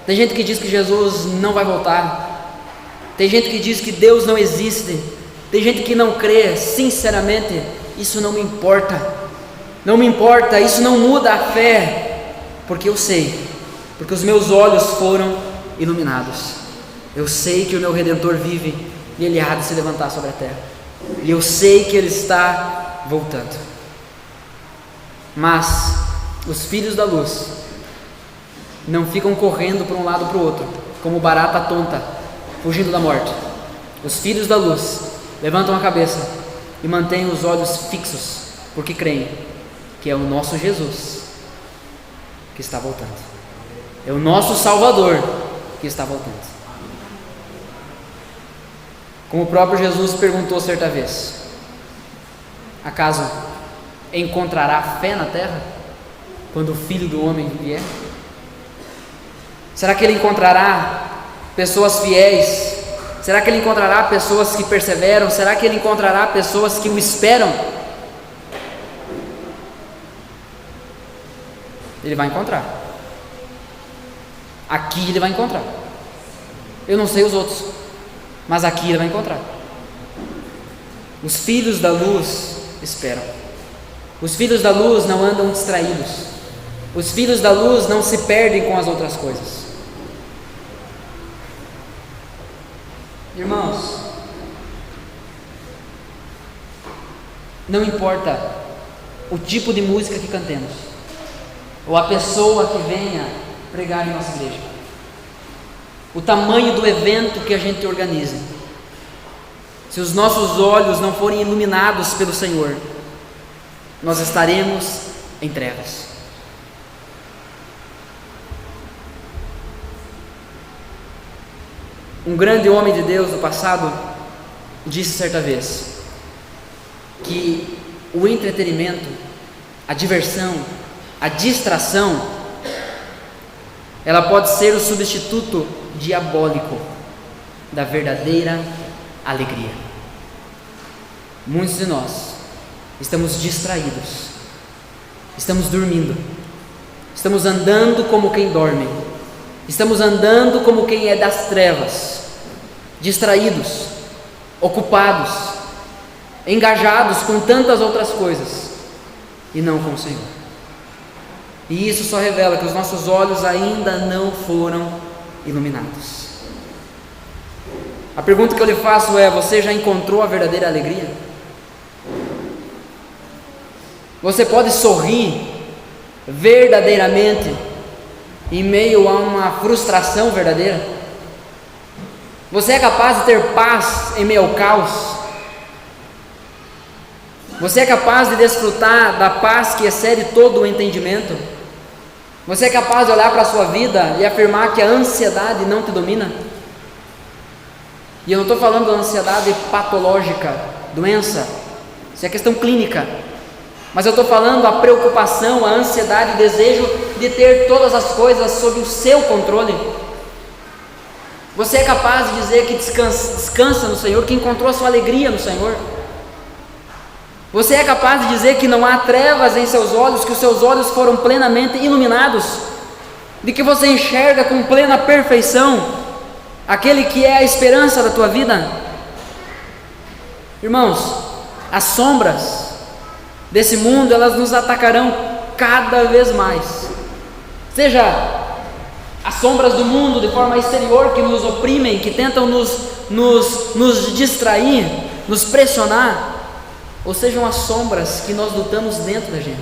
tem gente que diz que Jesus não vai voltar, tem gente que diz que Deus não existe, tem gente que não crê. Sinceramente, isso não me importa, não me importa, isso não muda a fé, porque eu sei, porque os meus olhos foram iluminados. Eu sei que o meu Redentor vive e Ele há de se levantar sobre a terra, e eu sei que Ele está voltando. Mas os filhos da luz não ficam correndo para um lado para o outro, como barata tonta, fugindo da morte. Os filhos da luz levantam a cabeça e mantêm os olhos fixos, porque creem que é o nosso Jesus que está voltando, é o nosso Salvador que está voltando. Como o próprio Jesus perguntou certa vez: acaso encontrará fé na terra quando o Filho do Homem vier? Será que Ele encontrará pessoas fiéis? Será que Ele encontrará pessoas que perseveram? Será que Ele encontrará pessoas que o esperam? Ele vai encontrar. Aqui Ele vai encontrar. Eu não sei os outros, mas aqui Ele vai encontrar. Os filhos da luz esperam. Os filhos da luz não andam distraídos. Os filhos da luz não se perdem com as outras coisas. Irmãos, não importa o tipo de música que cantemos, ou a pessoa que venha pregar em nossa igreja, o tamanho do evento que a gente organiza, se os nossos olhos não forem iluminados pelo Senhor, nós estaremos em trevas. Um grande homem de Deus do passado disse certa vez que o entretenimento, a diversão, a distração, ela pode ser o substituto diabólico da verdadeira alegria. Muitos de nós estamos distraídos, estamos dormindo, estamos andando como quem dorme, estamos andando como quem é das trevas, distraídos, ocupados, engajados com tantas outras coisas e não com o Senhor. E isso só revela que os nossos olhos ainda não foram iluminados. A pergunta que eu lhe faço é: você já encontrou a verdadeira alegria? Você pode sorrir verdadeiramente em meio a uma frustração verdadeira? Você é capaz de ter paz em meio ao caos? Você é capaz de desfrutar da paz que excede todo o entendimento? Você é capaz de olhar para a sua vida e afirmar que a ansiedade não te domina? E eu não estou falando da ansiedade patológica, doença, isso é questão clínica. Mas eu estou falando a preocupação, a ansiedade, o desejo de ter todas as coisas sob o seu controle. Você é capaz de dizer que descansa no Senhor, que encontrou a sua alegria no Senhor? Você é capaz de dizer que não há trevas em seus olhos, que os seus olhos foram plenamente iluminados, de que você enxerga com plena perfeição aquele que é a esperança da tua vida? Irmãos, as sombras desse mundo, elas nos atacarão cada vez mais, seja as sombras do mundo de forma exterior que nos oprimem, que tentam nos distrair, nos pressionar, ou sejam as sombras que nós lutamos dentro da gente.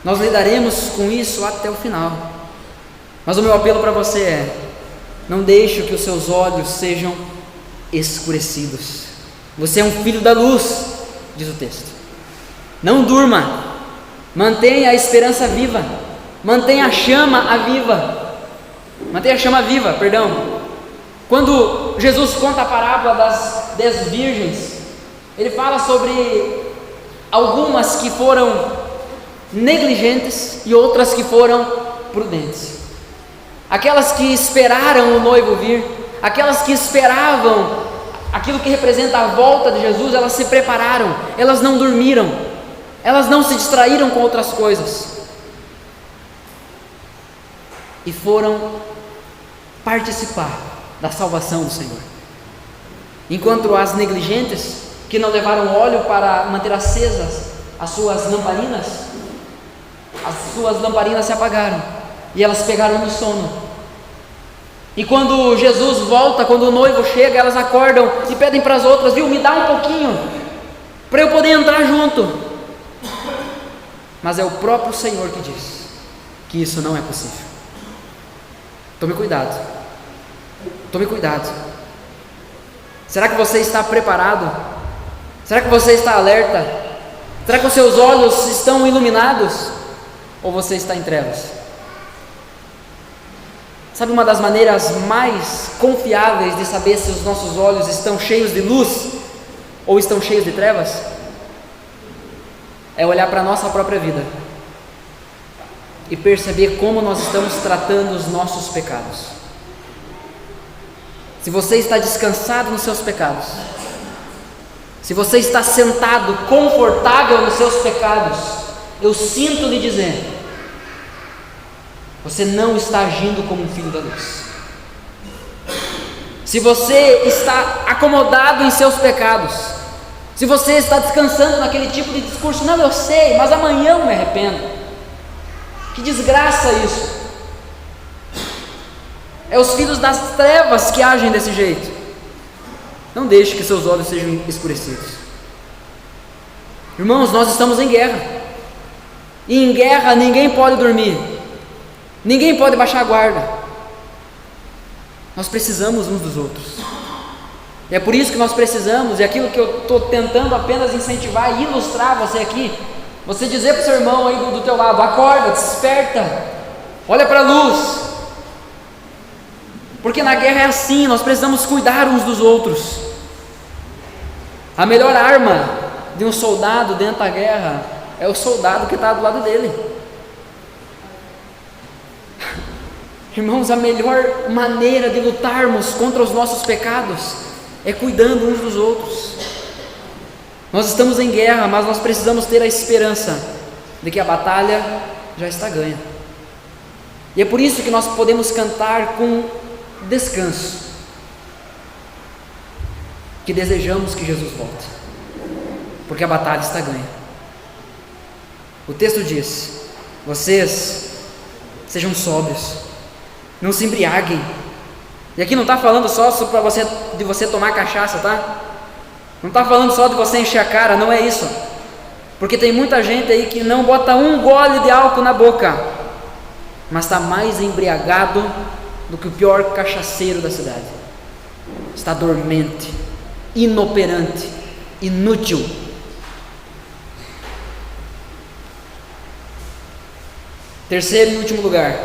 Nós lidaremos com isso até o final. Mas o meu apelo para você é: não deixe que os seus olhos sejam escurecidos. Você é um filho da luz, diz o texto. Não durma, mantenha a esperança viva, mantenha a chama viva, perdão. Quando Jesus conta a parábola das 10 virgens, ele fala sobre algumas que foram negligentes e outras que foram prudentes. Aquelas que esperaram o noivo vir, aquelas que esperavam aquilo que representa a volta de Jesus, elas se prepararam, elas não dormiram, elas não se distraíram com outras coisas e foram participar da salvação do Senhor. Enquanto as negligentes, que não levaram óleo para manter acesas as suas lamparinas se apagaram e elas pegaram no sono. E quando Jesus volta, quando o noivo chega, elas acordam e pedem para as outras: viu, me dá um pouquinho para eu poder entrar junto. Mas é o próprio Senhor que diz que isso não é possível. Tome cuidado. Será que você está preparado? Será que você está alerta? Será que os seus olhos estão iluminados? Ou você está em trevas? Sabe uma das maneiras mais confiáveis de saber se os nossos olhos estão cheios de luz ou estão cheios de trevas? É olhar para a nossa própria vida e perceber como nós estamos tratando os nossos pecados. Se você está descansado nos seus pecados, se você está sentado, confortável nos seus pecados, eu sinto lhe dizer, você não está agindo como um filho da luz. Se você está acomodado em seus pecados, se você está descansando naquele tipo de discurso: não, eu sei, mas amanhã eu me arrependo. Que desgraça isso! É os filhos das trevas que agem desse jeito. Não deixe que seus olhos sejam escurecidos. Irmãos, nós estamos em guerra. E em guerra ninguém pode dormir. Ninguém pode baixar a guarda. Nós precisamos uns dos outros. E é por isso que nós precisamos, e aquilo que eu estou tentando apenas incentivar e ilustrar você aqui, você dizer para o seu irmão aí do teu lado: acorda, desperta, olha para a luz. Porque na guerra é assim, nós precisamos cuidar uns dos outros. A melhor arma de um soldado dentro da guerra é o soldado que está do lado dele. Irmãos, a melhor maneira de lutarmos contra os nossos pecados é cuidando uns dos outros. Nós estamos em guerra, mas nós precisamos ter a esperança de que a batalha já está ganha. E é por isso que nós podemos cantar com descanso, que desejamos que Jesus volte. porque a batalha está ganha. O texto diz: vocês sejam sóbrios, não se embriaguem. E aqui não está falando só de você tomar cachaça, tá? Não está falando só de você encher a cara, não é isso. Porque tem muita gente aí que não bota um gole de álcool na boca, mas está mais embriagado do que o pior cachaceiro da cidade. Está dormente, inoperante, inútil. Terceiro e último lugar,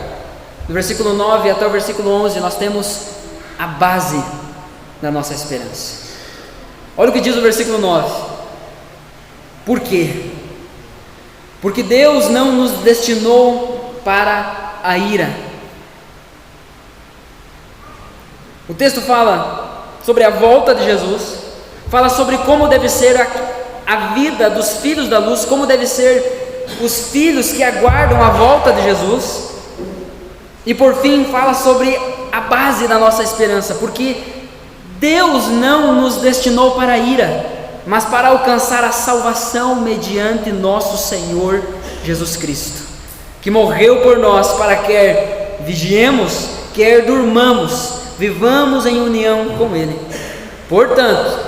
do versículo 9 até o versículo 11, nós temos a base da nossa esperança. Olha o que diz o versículo 9. Por quê? Porque Deus não nos destinou para a ira. O texto fala sobre a volta de Jesus, fala sobre como deve ser a vida dos filhos da luz, como deve ser os filhos que aguardam a volta de Jesus, e por fim fala sobre a base da nossa esperança, porque Deus não nos destinou para a ira, mas para alcançar a salvação mediante nosso Senhor Jesus Cristo, que morreu por nós para quer vigiemos, quer durmamos, vivamos em união com Ele. Portanto,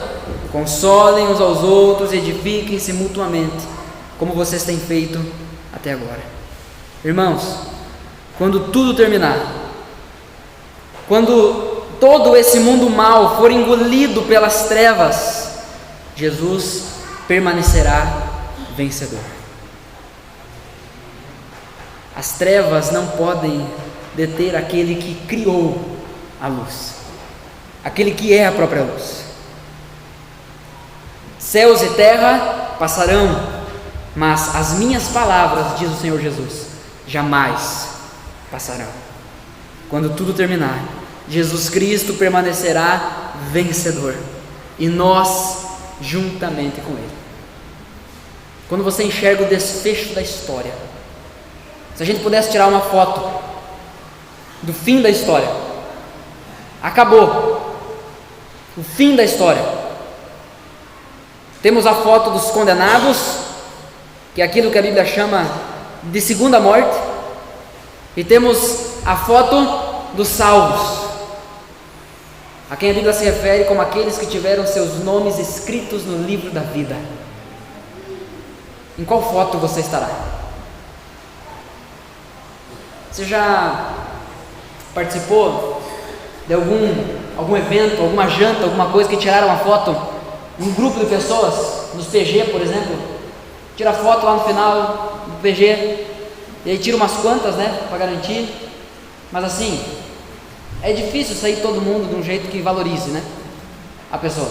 consolem uns aos outros e edifiquem-se mutuamente, como vocês têm feito até agora. Irmãos, quando tudo terminar, quando todo esse mundo mal for engolido pelas trevas, Jesus permanecerá vencedor. As trevas não podem deter aquele que criou a luz, aquele que é a própria luz. Céus e terra passarão, mas as minhas palavras, diz o Senhor Jesus, jamais passarão. Quando tudo terminar, Jesus Cristo permanecerá vencedor, e nós juntamente com Ele. Quando você enxerga o desfecho da história, se a gente pudesse tirar uma foto do fim da história, acabou o fim da história. Temos a foto dos condenados, que é aquilo que a Bíblia chama de segunda morte, e temos a foto dos salvos, a quem a Bíblia se refere como aqueles que tiveram seus nomes escritos no livro da vida. Em qual foto você estará? Você já participou de algum evento, alguma janta, alguma coisa que tiraram uma foto? Um grupo de pessoas, nos PG, por exemplo, tira foto lá no final do PG, e aí tira umas quantas, né, para garantir. Mas assim, é difícil sair todo mundo de um jeito que valorize, né, a pessoa.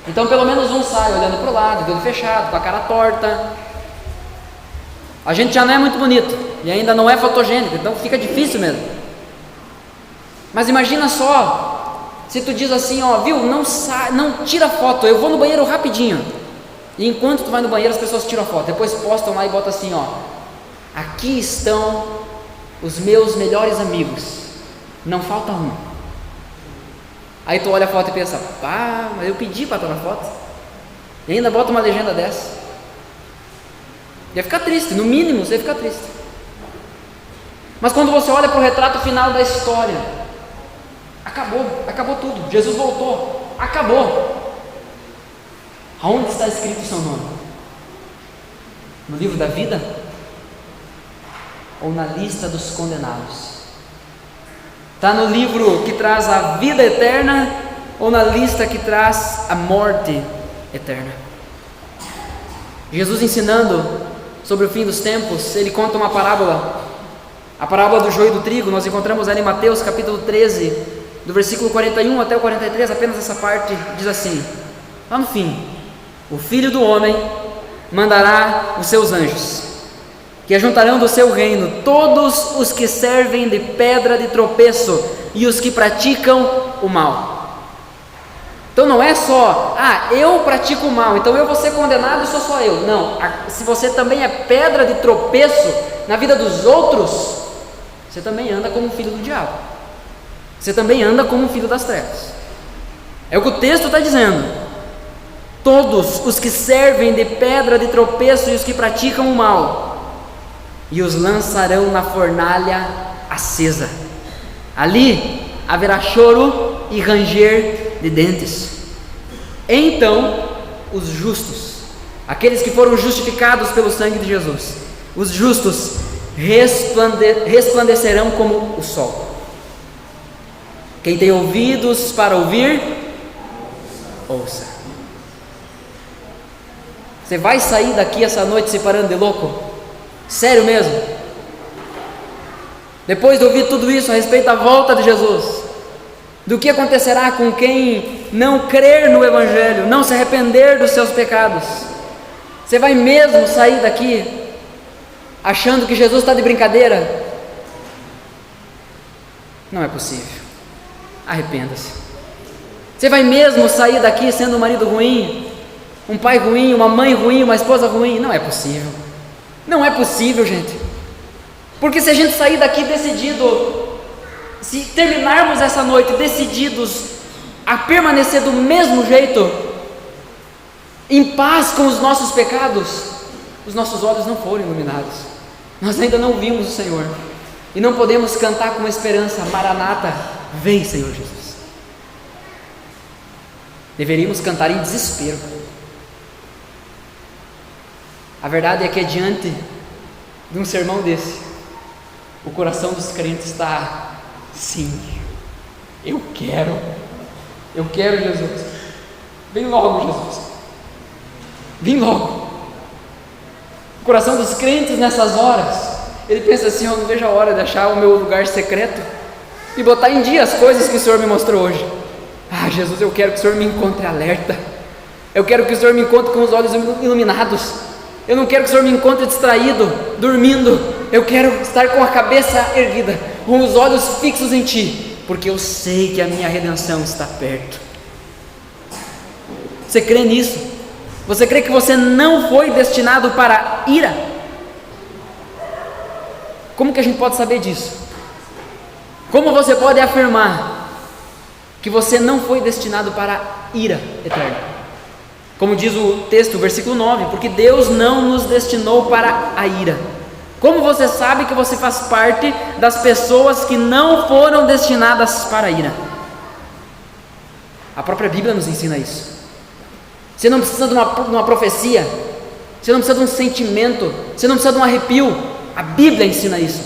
Então pelo menos um sai olhando para o lado, de olho fechado, com a cara torta. A gente já não é muito bonito e ainda não é fotogênico, então fica difícil mesmo. Mas imagina só, se tu diz assim, ó, viu, não tira foto, eu vou no banheiro rapidinho. E enquanto tu vai no banheiro, as pessoas tiram a foto, depois postam lá e botam assim, ó, aqui estão os meus melhores amigos, não falta um. Aí tu olha a foto e pensa, pá, mas eu pedi para tirar foto, e ainda bota uma legenda dessa. Ia ficar triste, no mínimo você ia ficar triste. Mas quando você olha para o retrato final da história, acabou tudo, Jesus voltou, acabou. Aonde está escrito o seu nome? No livro da vida? Ou na lista dos condenados? Está no livro que traz a vida eterna ou na lista que traz a morte eterna? Jesus ensinando sobre o fim dos tempos, ele conta uma parábola, a parábola do joio e do trigo. Nós encontramos ela em Mateus capítulo 13, do versículo 41 até o 43, apenas essa parte diz assim, lá no fim: o Filho do Homem mandará os seus anjos, que ajuntarão do seu reino todos os que servem de pedra de tropeço e os que praticam o mal. Então não é só, eu pratico o mal, então eu vou ser condenado e sou só eu. Não, se você também é pedra de tropeço na vida dos outros, você também anda como filho do diabo, você também anda como filho das trevas. É o que o texto está dizendo. todos os que servem de pedra de tropeço e os que praticam o mal, e os lançarão na fornalha acesa. Ali haverá choro e ranger de dentes. Então os justos, aqueles que foram justificados pelo sangue de Jesus, os justos resplandecerão como o sol. Quem tem ouvidos para ouvir, ouça. Você vai sair daqui essa noite se parando de louco? Sério mesmo? Depois de ouvir tudo isso a respeito da volta de Jesus, do que acontecerá com quem não crer no Evangelho, não se arrepender dos seus pecados, você vai mesmo sair daqui achando que Jesus está de brincadeira? Não é possível. Arrependa-se. Você vai mesmo sair daqui sendo um marido ruim, um pai ruim, uma mãe ruim, uma esposa ruim? Não é possível. Não é possível, gente. Porque se a gente sair daqui decidido, se terminarmos essa noite decididos a permanecer do mesmo jeito, em paz com os nossos pecados, os nossos olhos não foram iluminados. Nós ainda não vimos o Senhor. E não podemos cantar com esperança: Maranata, vem, Senhor Jesus. Deveríamos cantar em desespero. A verdade é que diante de um sermão desse, o coração dos crentes está: sim, eu quero Jesus, vem logo Jesus, vem logo. O coração dos crentes nessas horas, ele pensa assim: eu não vejo a hora de achar o meu lugar secreto e botar em dia as coisas que o Senhor me mostrou hoje. Ah, Jesus, eu quero que o Senhor me encontre alerta, eu quero que o Senhor me encontre com os olhos iluminados, eu não quero que o Senhor me encontre distraído, dormindo. Eu quero estar com a cabeça erguida, com os olhos fixos em Ti, porque eu sei que a minha redenção está perto. Você crê nisso? Você crê que você não foi destinado para ira? Como que a gente pode saber disso? Como você pode afirmar que você não foi destinado para ira eterna? Como diz o texto, versículo 9: porque Deus não nos destinou para a ira. Como você sabe que você faz parte das pessoas que não foram destinadas para a ira? A própria Bíblia nos ensina isso. Você não precisa de uma profecia, você não precisa de um sentimento, você não precisa de um arrepio. A Bíblia ensina isso.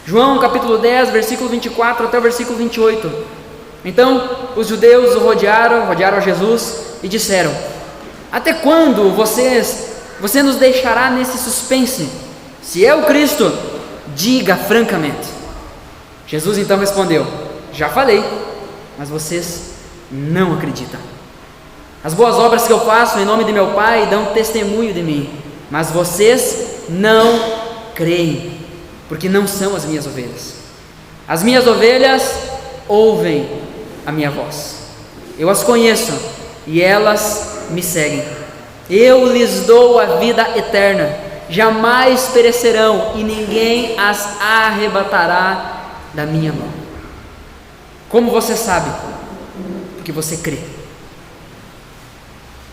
João capítulo 10, versículo 24 até o versículo 28. Então os judeus o rodearam a Jesus e disseram: até quando você nos deixará nesse suspense? Se é o Cristo, diga francamente. Jesus então respondeu: já falei, mas vocês não acreditam. As boas obras que eu faço em nome de meu Pai dão testemunho de mim, mas vocês não creem, porque não são as minhas ovelhas. As minhas ovelhas ouvem a minha voz, eu as conheço e elas me seguem. Eu lhes dou a vida eterna, jamais perecerão e ninguém as arrebatará da minha mão. Como você sabe? Porque você crê.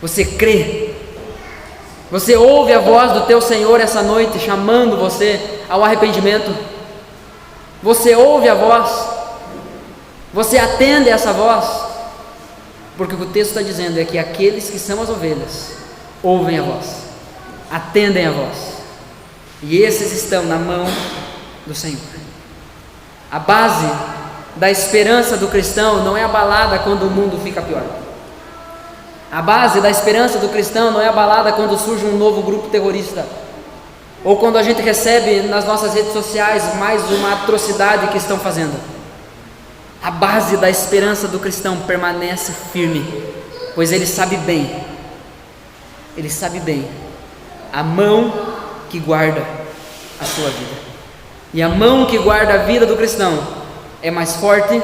Você crê. Você ouve a voz do teu Senhor essa noite chamando você ao arrependimento. Você ouve a voz. Você atende a essa voz. Porque o que o texto está dizendo é que aqueles que são as ovelhas ouvem a voz, atendem a voz, e esses estão na mão do Senhor. A base da esperança do cristão não é abalada quando o mundo fica pior. A base da esperança do cristão não é abalada quando surge um novo grupo terrorista, ou quando a gente recebe nas nossas redes sociais mais uma atrocidade que estão fazendo. A base da esperança do cristão permanece firme, pois ele sabe bem a mão que guarda a sua vida. E a mão que guarda a vida do cristão é mais forte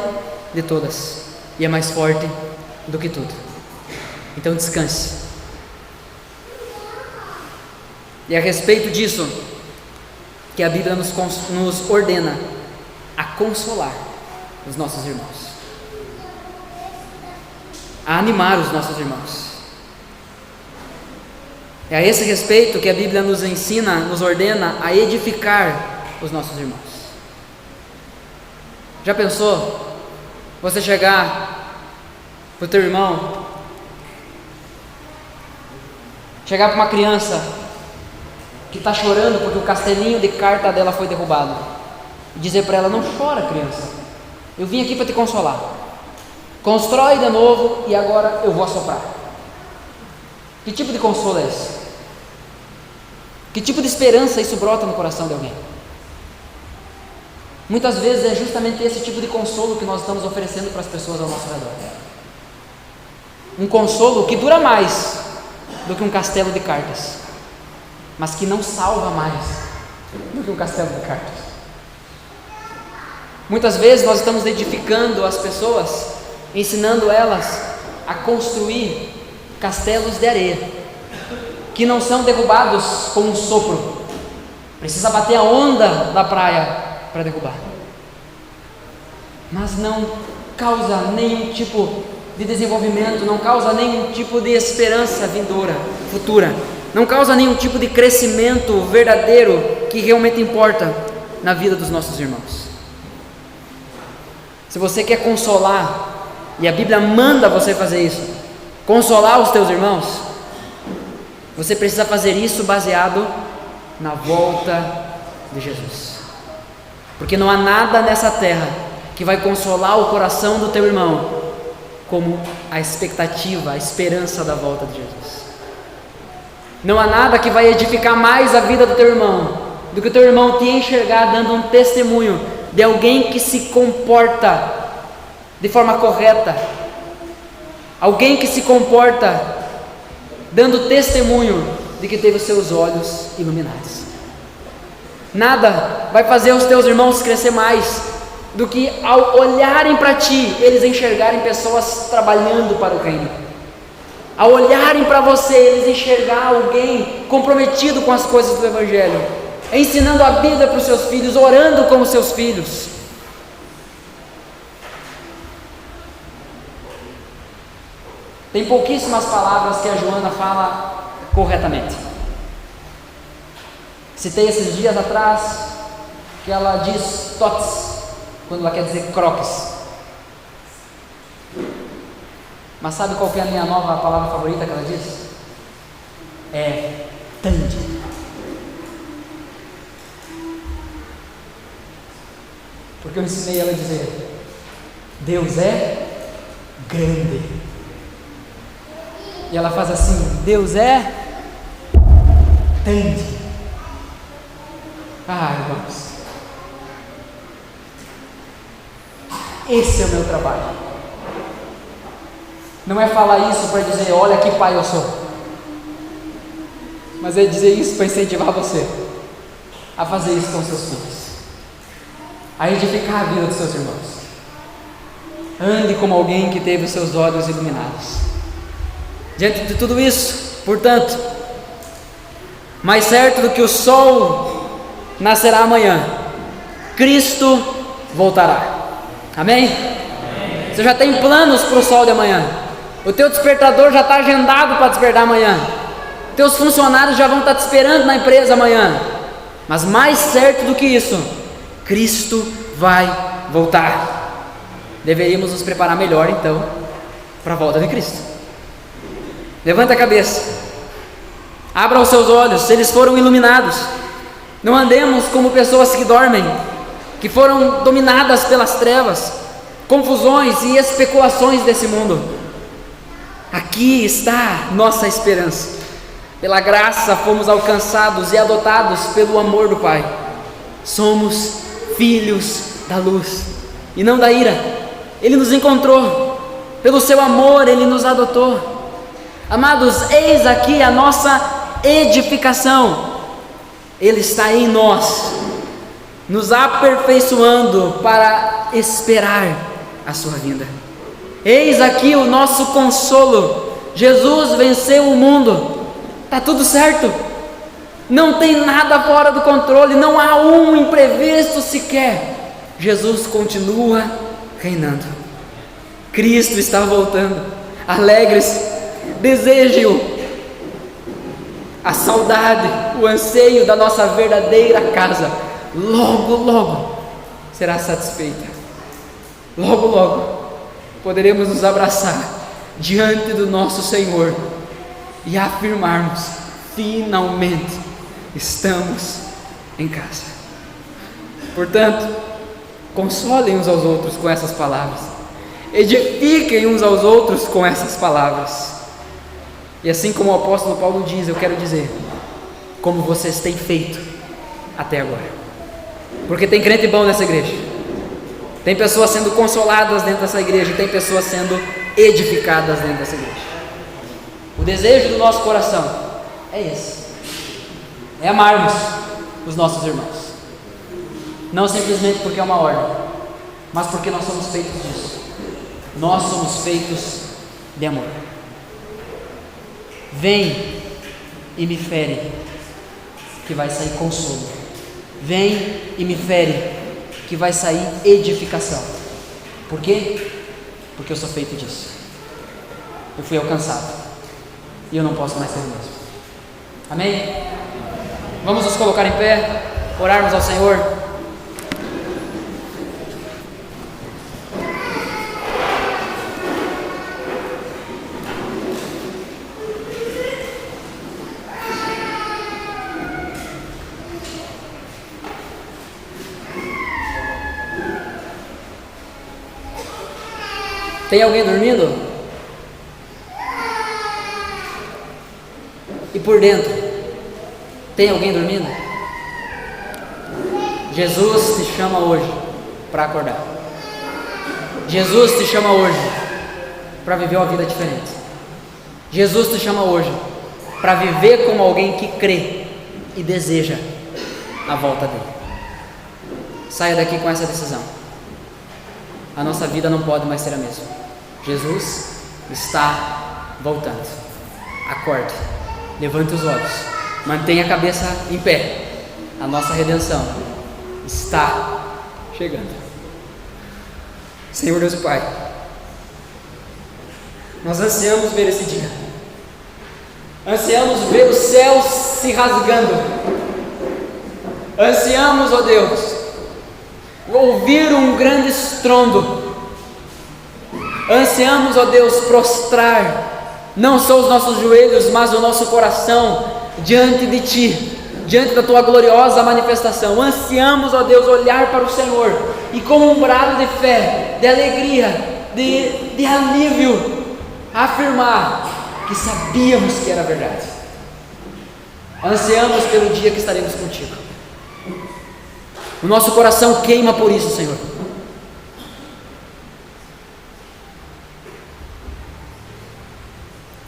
de todas, e é mais forte do que tudo. Então descanse. E é a respeito disso que a Bíblia nos ordena a consolar os nossos irmãos, a animar os nossos irmãos. É a esse respeito que a Bíblia nos ensina, nos ordena a edificar os nossos irmãos. Já pensou? Você chegar para o teu irmão, chegar para uma criança que está chorando porque o castelinho de carta dela foi derrubado, e dizer para ela: não chora, criança, eu vim aqui para te consolar, constrói de novo e agora eu vou assoprar. Que tipo de consolo é esse? Que tipo de esperança isso brota no coração de alguém? Muitas vezes é justamente esse tipo de consolo que nós estamos oferecendo para as pessoas ao nosso redor. Um consolo que dura mais do que um castelo de cartas, mas que não salva mais do que um castelo de cartas. Muitas vezes nós estamos edificando as pessoas, ensinando elas a construir castelos de areia, que não são derrubados com um sopro. Precisa bater a onda da praia para derrubar, mas não causa nenhum tipo de desenvolvimento, não causa nenhum tipo de esperança vindoura, futura, não causa nenhum tipo de crescimento verdadeiro que realmente importa na vida dos nossos irmãos. Se você quer consolar, e a Bíblia manda você fazer isso, consolar os teus irmãos, você precisa fazer isso baseado na volta de Jesus. Porque não há nada nessa terra que vai consolar o coração do teu irmão como a expectativa, a esperança da volta de Jesus. Não há nada que vai edificar mais a vida do teu irmão do que o teu irmão te enxergar dando um testemunho de alguém que se comporta de forma correta, alguém que se comporta dando testemunho de que teve os seus olhos iluminados. Nada vai fazer os teus irmãos crescer mais do que, ao olharem para ti, eles enxergarem pessoas trabalhando para o reino. Ao olharem para você, eles enxergar alguém comprometido com as coisas do Evangelho, ensinando a Bíblia para os seus filhos, orando como seus filhos. Tem pouquíssimas palavras que a Joana fala corretamente. Citei esses dias atrás que ela diz tots quando ela quer dizer croques. Mas sabe qual que é a minha nova palavra favorita que ela diz? É tande. Porque eu ensinei ela a dizer: Deus é grande. E ela faz assim: Deus é tande. Ah, irmãos, esse é o meu trabalho. Não é falar isso para dizer: olha que pai eu sou, mas é dizer isso para incentivar você a fazer isso com seus filhos, a edificar a vida dos seus irmãos. Ande como alguém que teve os seus olhos iluminados. Diante de tudo isso, portanto, mais certo do que o sol nascerá amanhã, Cristo voltará. Amém? Amém. Você já tem planos para o sol de amanhã. O teu despertador já está agendado para despertar amanhã. Teus funcionários já vão estar te esperando na empresa amanhã. Mas mais certo do que isso, Cristo vai voltar. Deveríamos nos preparar melhor então para a volta de Cristo. Levanta a cabeça, abra os seus olhos, se eles foram iluminados. Não andemos como pessoas que dormem, que foram dominadas pelas trevas, confusões e especulações desse mundo. Aqui está nossa esperança. Pela graça fomos alcançados e adotados pelo amor do Pai. Somos filhos da luz e não da ira. Ele nos encontrou, pelo seu amor Ele nos adotou. Amados, eis aqui a nossa edificação. Ele está em nós, nos aperfeiçoando para esperar a sua vinda. Eis aqui o nosso consolo. Jesus venceu o mundo. Está tudo certo. Não tem nada fora do controle. Não há um imprevisto sequer. Jesus continua reinando. Cristo está voltando. Alegre-se. Deseje-o. a saudade, o anseio da nossa verdadeira casa, logo, logo será satisfeita. Logo, logo poderemos nos abraçar diante do nosso Senhor e afirmarmos: finalmente estamos em casa. Portanto, consolem uns aos outros com essas palavras, edifiquem uns aos outros com essas palavras. E assim como o apóstolo Paulo diz, eu quero dizer, como vocês têm feito até agora. Porque tem crente bom nessa igreja, tem pessoas sendo consoladas dentro dessa igreja, tem pessoas sendo edificadas dentro dessa igreja. O desejo do nosso coração é esse: é amarmos os nossos irmãos, não simplesmente porque é uma ordem, mas porque nós somos feitos disso. Nós somos feitos de amor. Vem e me fere, que vai sair consolo. Vem e me fere, que vai sair edificação. Por quê? Porque eu sou feito disso. Eu fui alcançado e eu não posso mais ser o mesmo. Amém? Vamos nos colocar em pé, orarmos ao Senhor. Tem alguém dormindo? E por dentro, tem alguém dormindo? Jesus te chama hoje para acordar. Jesus te chama hoje para viver uma vida diferente. Jesus te chama hoje para viver como alguém que crê e deseja a volta dele. Saia daqui com essa decisão. A nossa vida não pode mais ser a mesma. Jesus está voltando. Acorde, levante os olhos, mantenha a cabeça em pé. A nossa redenção está chegando. Senhor Deus e Pai, nós ansiamos ver esse dia. Ansiamos ver os céus se rasgando. Ansiamos, ó Deus, ouvir um grande estrondo. Ansiamos, ó Deus, prostrar não só os nossos joelhos, mas o nosso coração diante de Ti, diante da Tua gloriosa manifestação. Ansiamos, ó Deus, olhar para o Senhor e com um brado de fé, de alegria, de alívio, afirmar que sabíamos que era verdade. Ansiamos pelo dia que estaremos contigo. O nosso coração queima por isso, Senhor.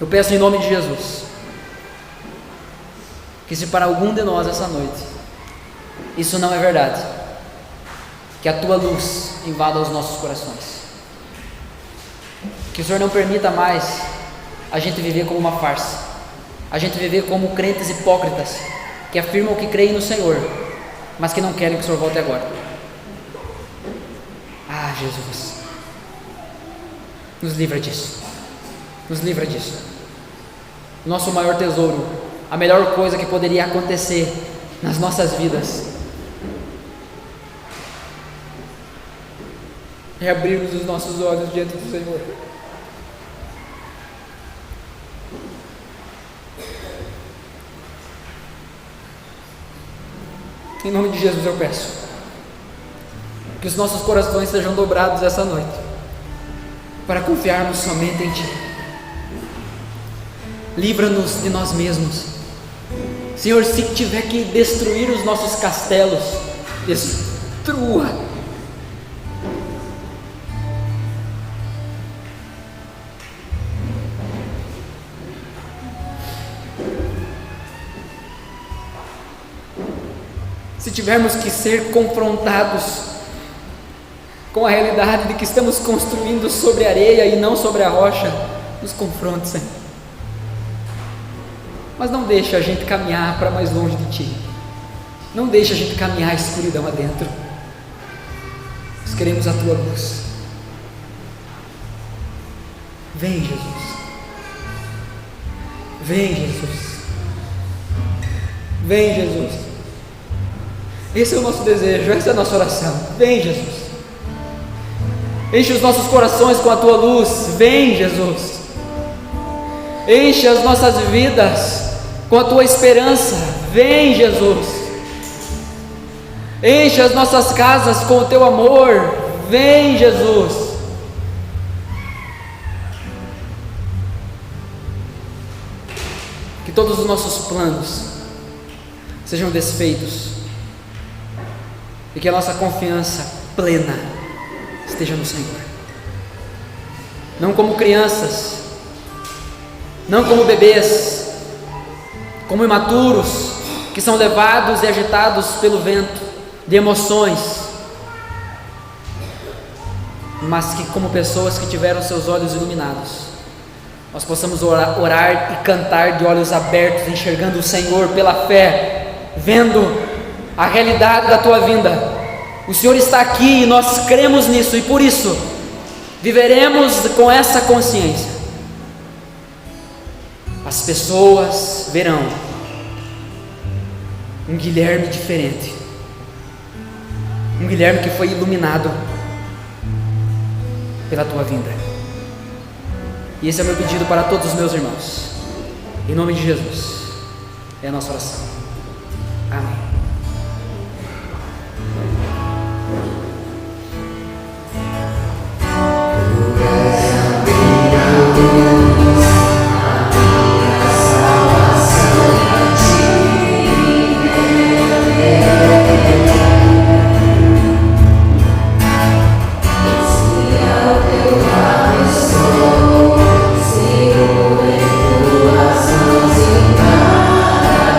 Eu peço em nome de Jesus, que se para algum de nós essa noite isso não é verdade, que a Tua luz invada os nossos corações. Que o Senhor não permita mais a gente viver como uma farsa, a gente viver como crentes hipócritas, que afirmam que creem no Senhor, mas que não querem que o Senhor volte agora. Ah, Jesus, nos livra disso, nos livra disso. Nosso maior tesouro, a melhor coisa que poderia acontecer nas nossas vidas é abrirmos os nossos olhos diante do Senhor. Em nome de Jesus eu peço que os nossos corações sejam dobrados essa noite para confiarmos somente em Ti. Livra-nos de nós mesmos, Senhor. Se tiver que destruir os nossos castelos, destrua. Se tivermos que ser confrontados com a realidade de que estamos construindo sobre a areia e não sobre a rocha, nos confronte, Senhor. Mas não deixa a gente caminhar para mais longe de Ti. Não deixa a gente caminhar a escuridão adentro. Nós queremos a Tua luz. Vem, Jesus. Vem, Jesus. Vem, Jesus. Esse é o nosso desejo, essa é a nossa oração. Vem, Jesus. Enche os nossos corações com a tua luz. Vem, Jesus. Enche as nossas vidas com a tua esperança. Vem, Jesus. Enche as nossas casas com o teu amor. Vem, Jesus. Que todos os nossos planos sejam desfeitos e que a nossa confiança plena esteja no Senhor. Não como crianças, não como bebês, como imaturos que são levados e agitados pelo vento de emoções, mas que como pessoas que tiveram seus olhos iluminados, nós possamos orar e cantar de olhos abertos, enxergando o Senhor pela fé, vendo a realidade da tua vinda. O Senhor está aqui e nós cremos nisso, e por isso viveremos com essa consciência. As pessoas verão um Guilherme diferente, um Guilherme que foi iluminado pela tua vinda. E esse é o meu pedido para todos os meus irmãos, em nome de Jesus. É a nossa oração. Amém. Seguro em tuas mãos e nada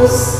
Jesus,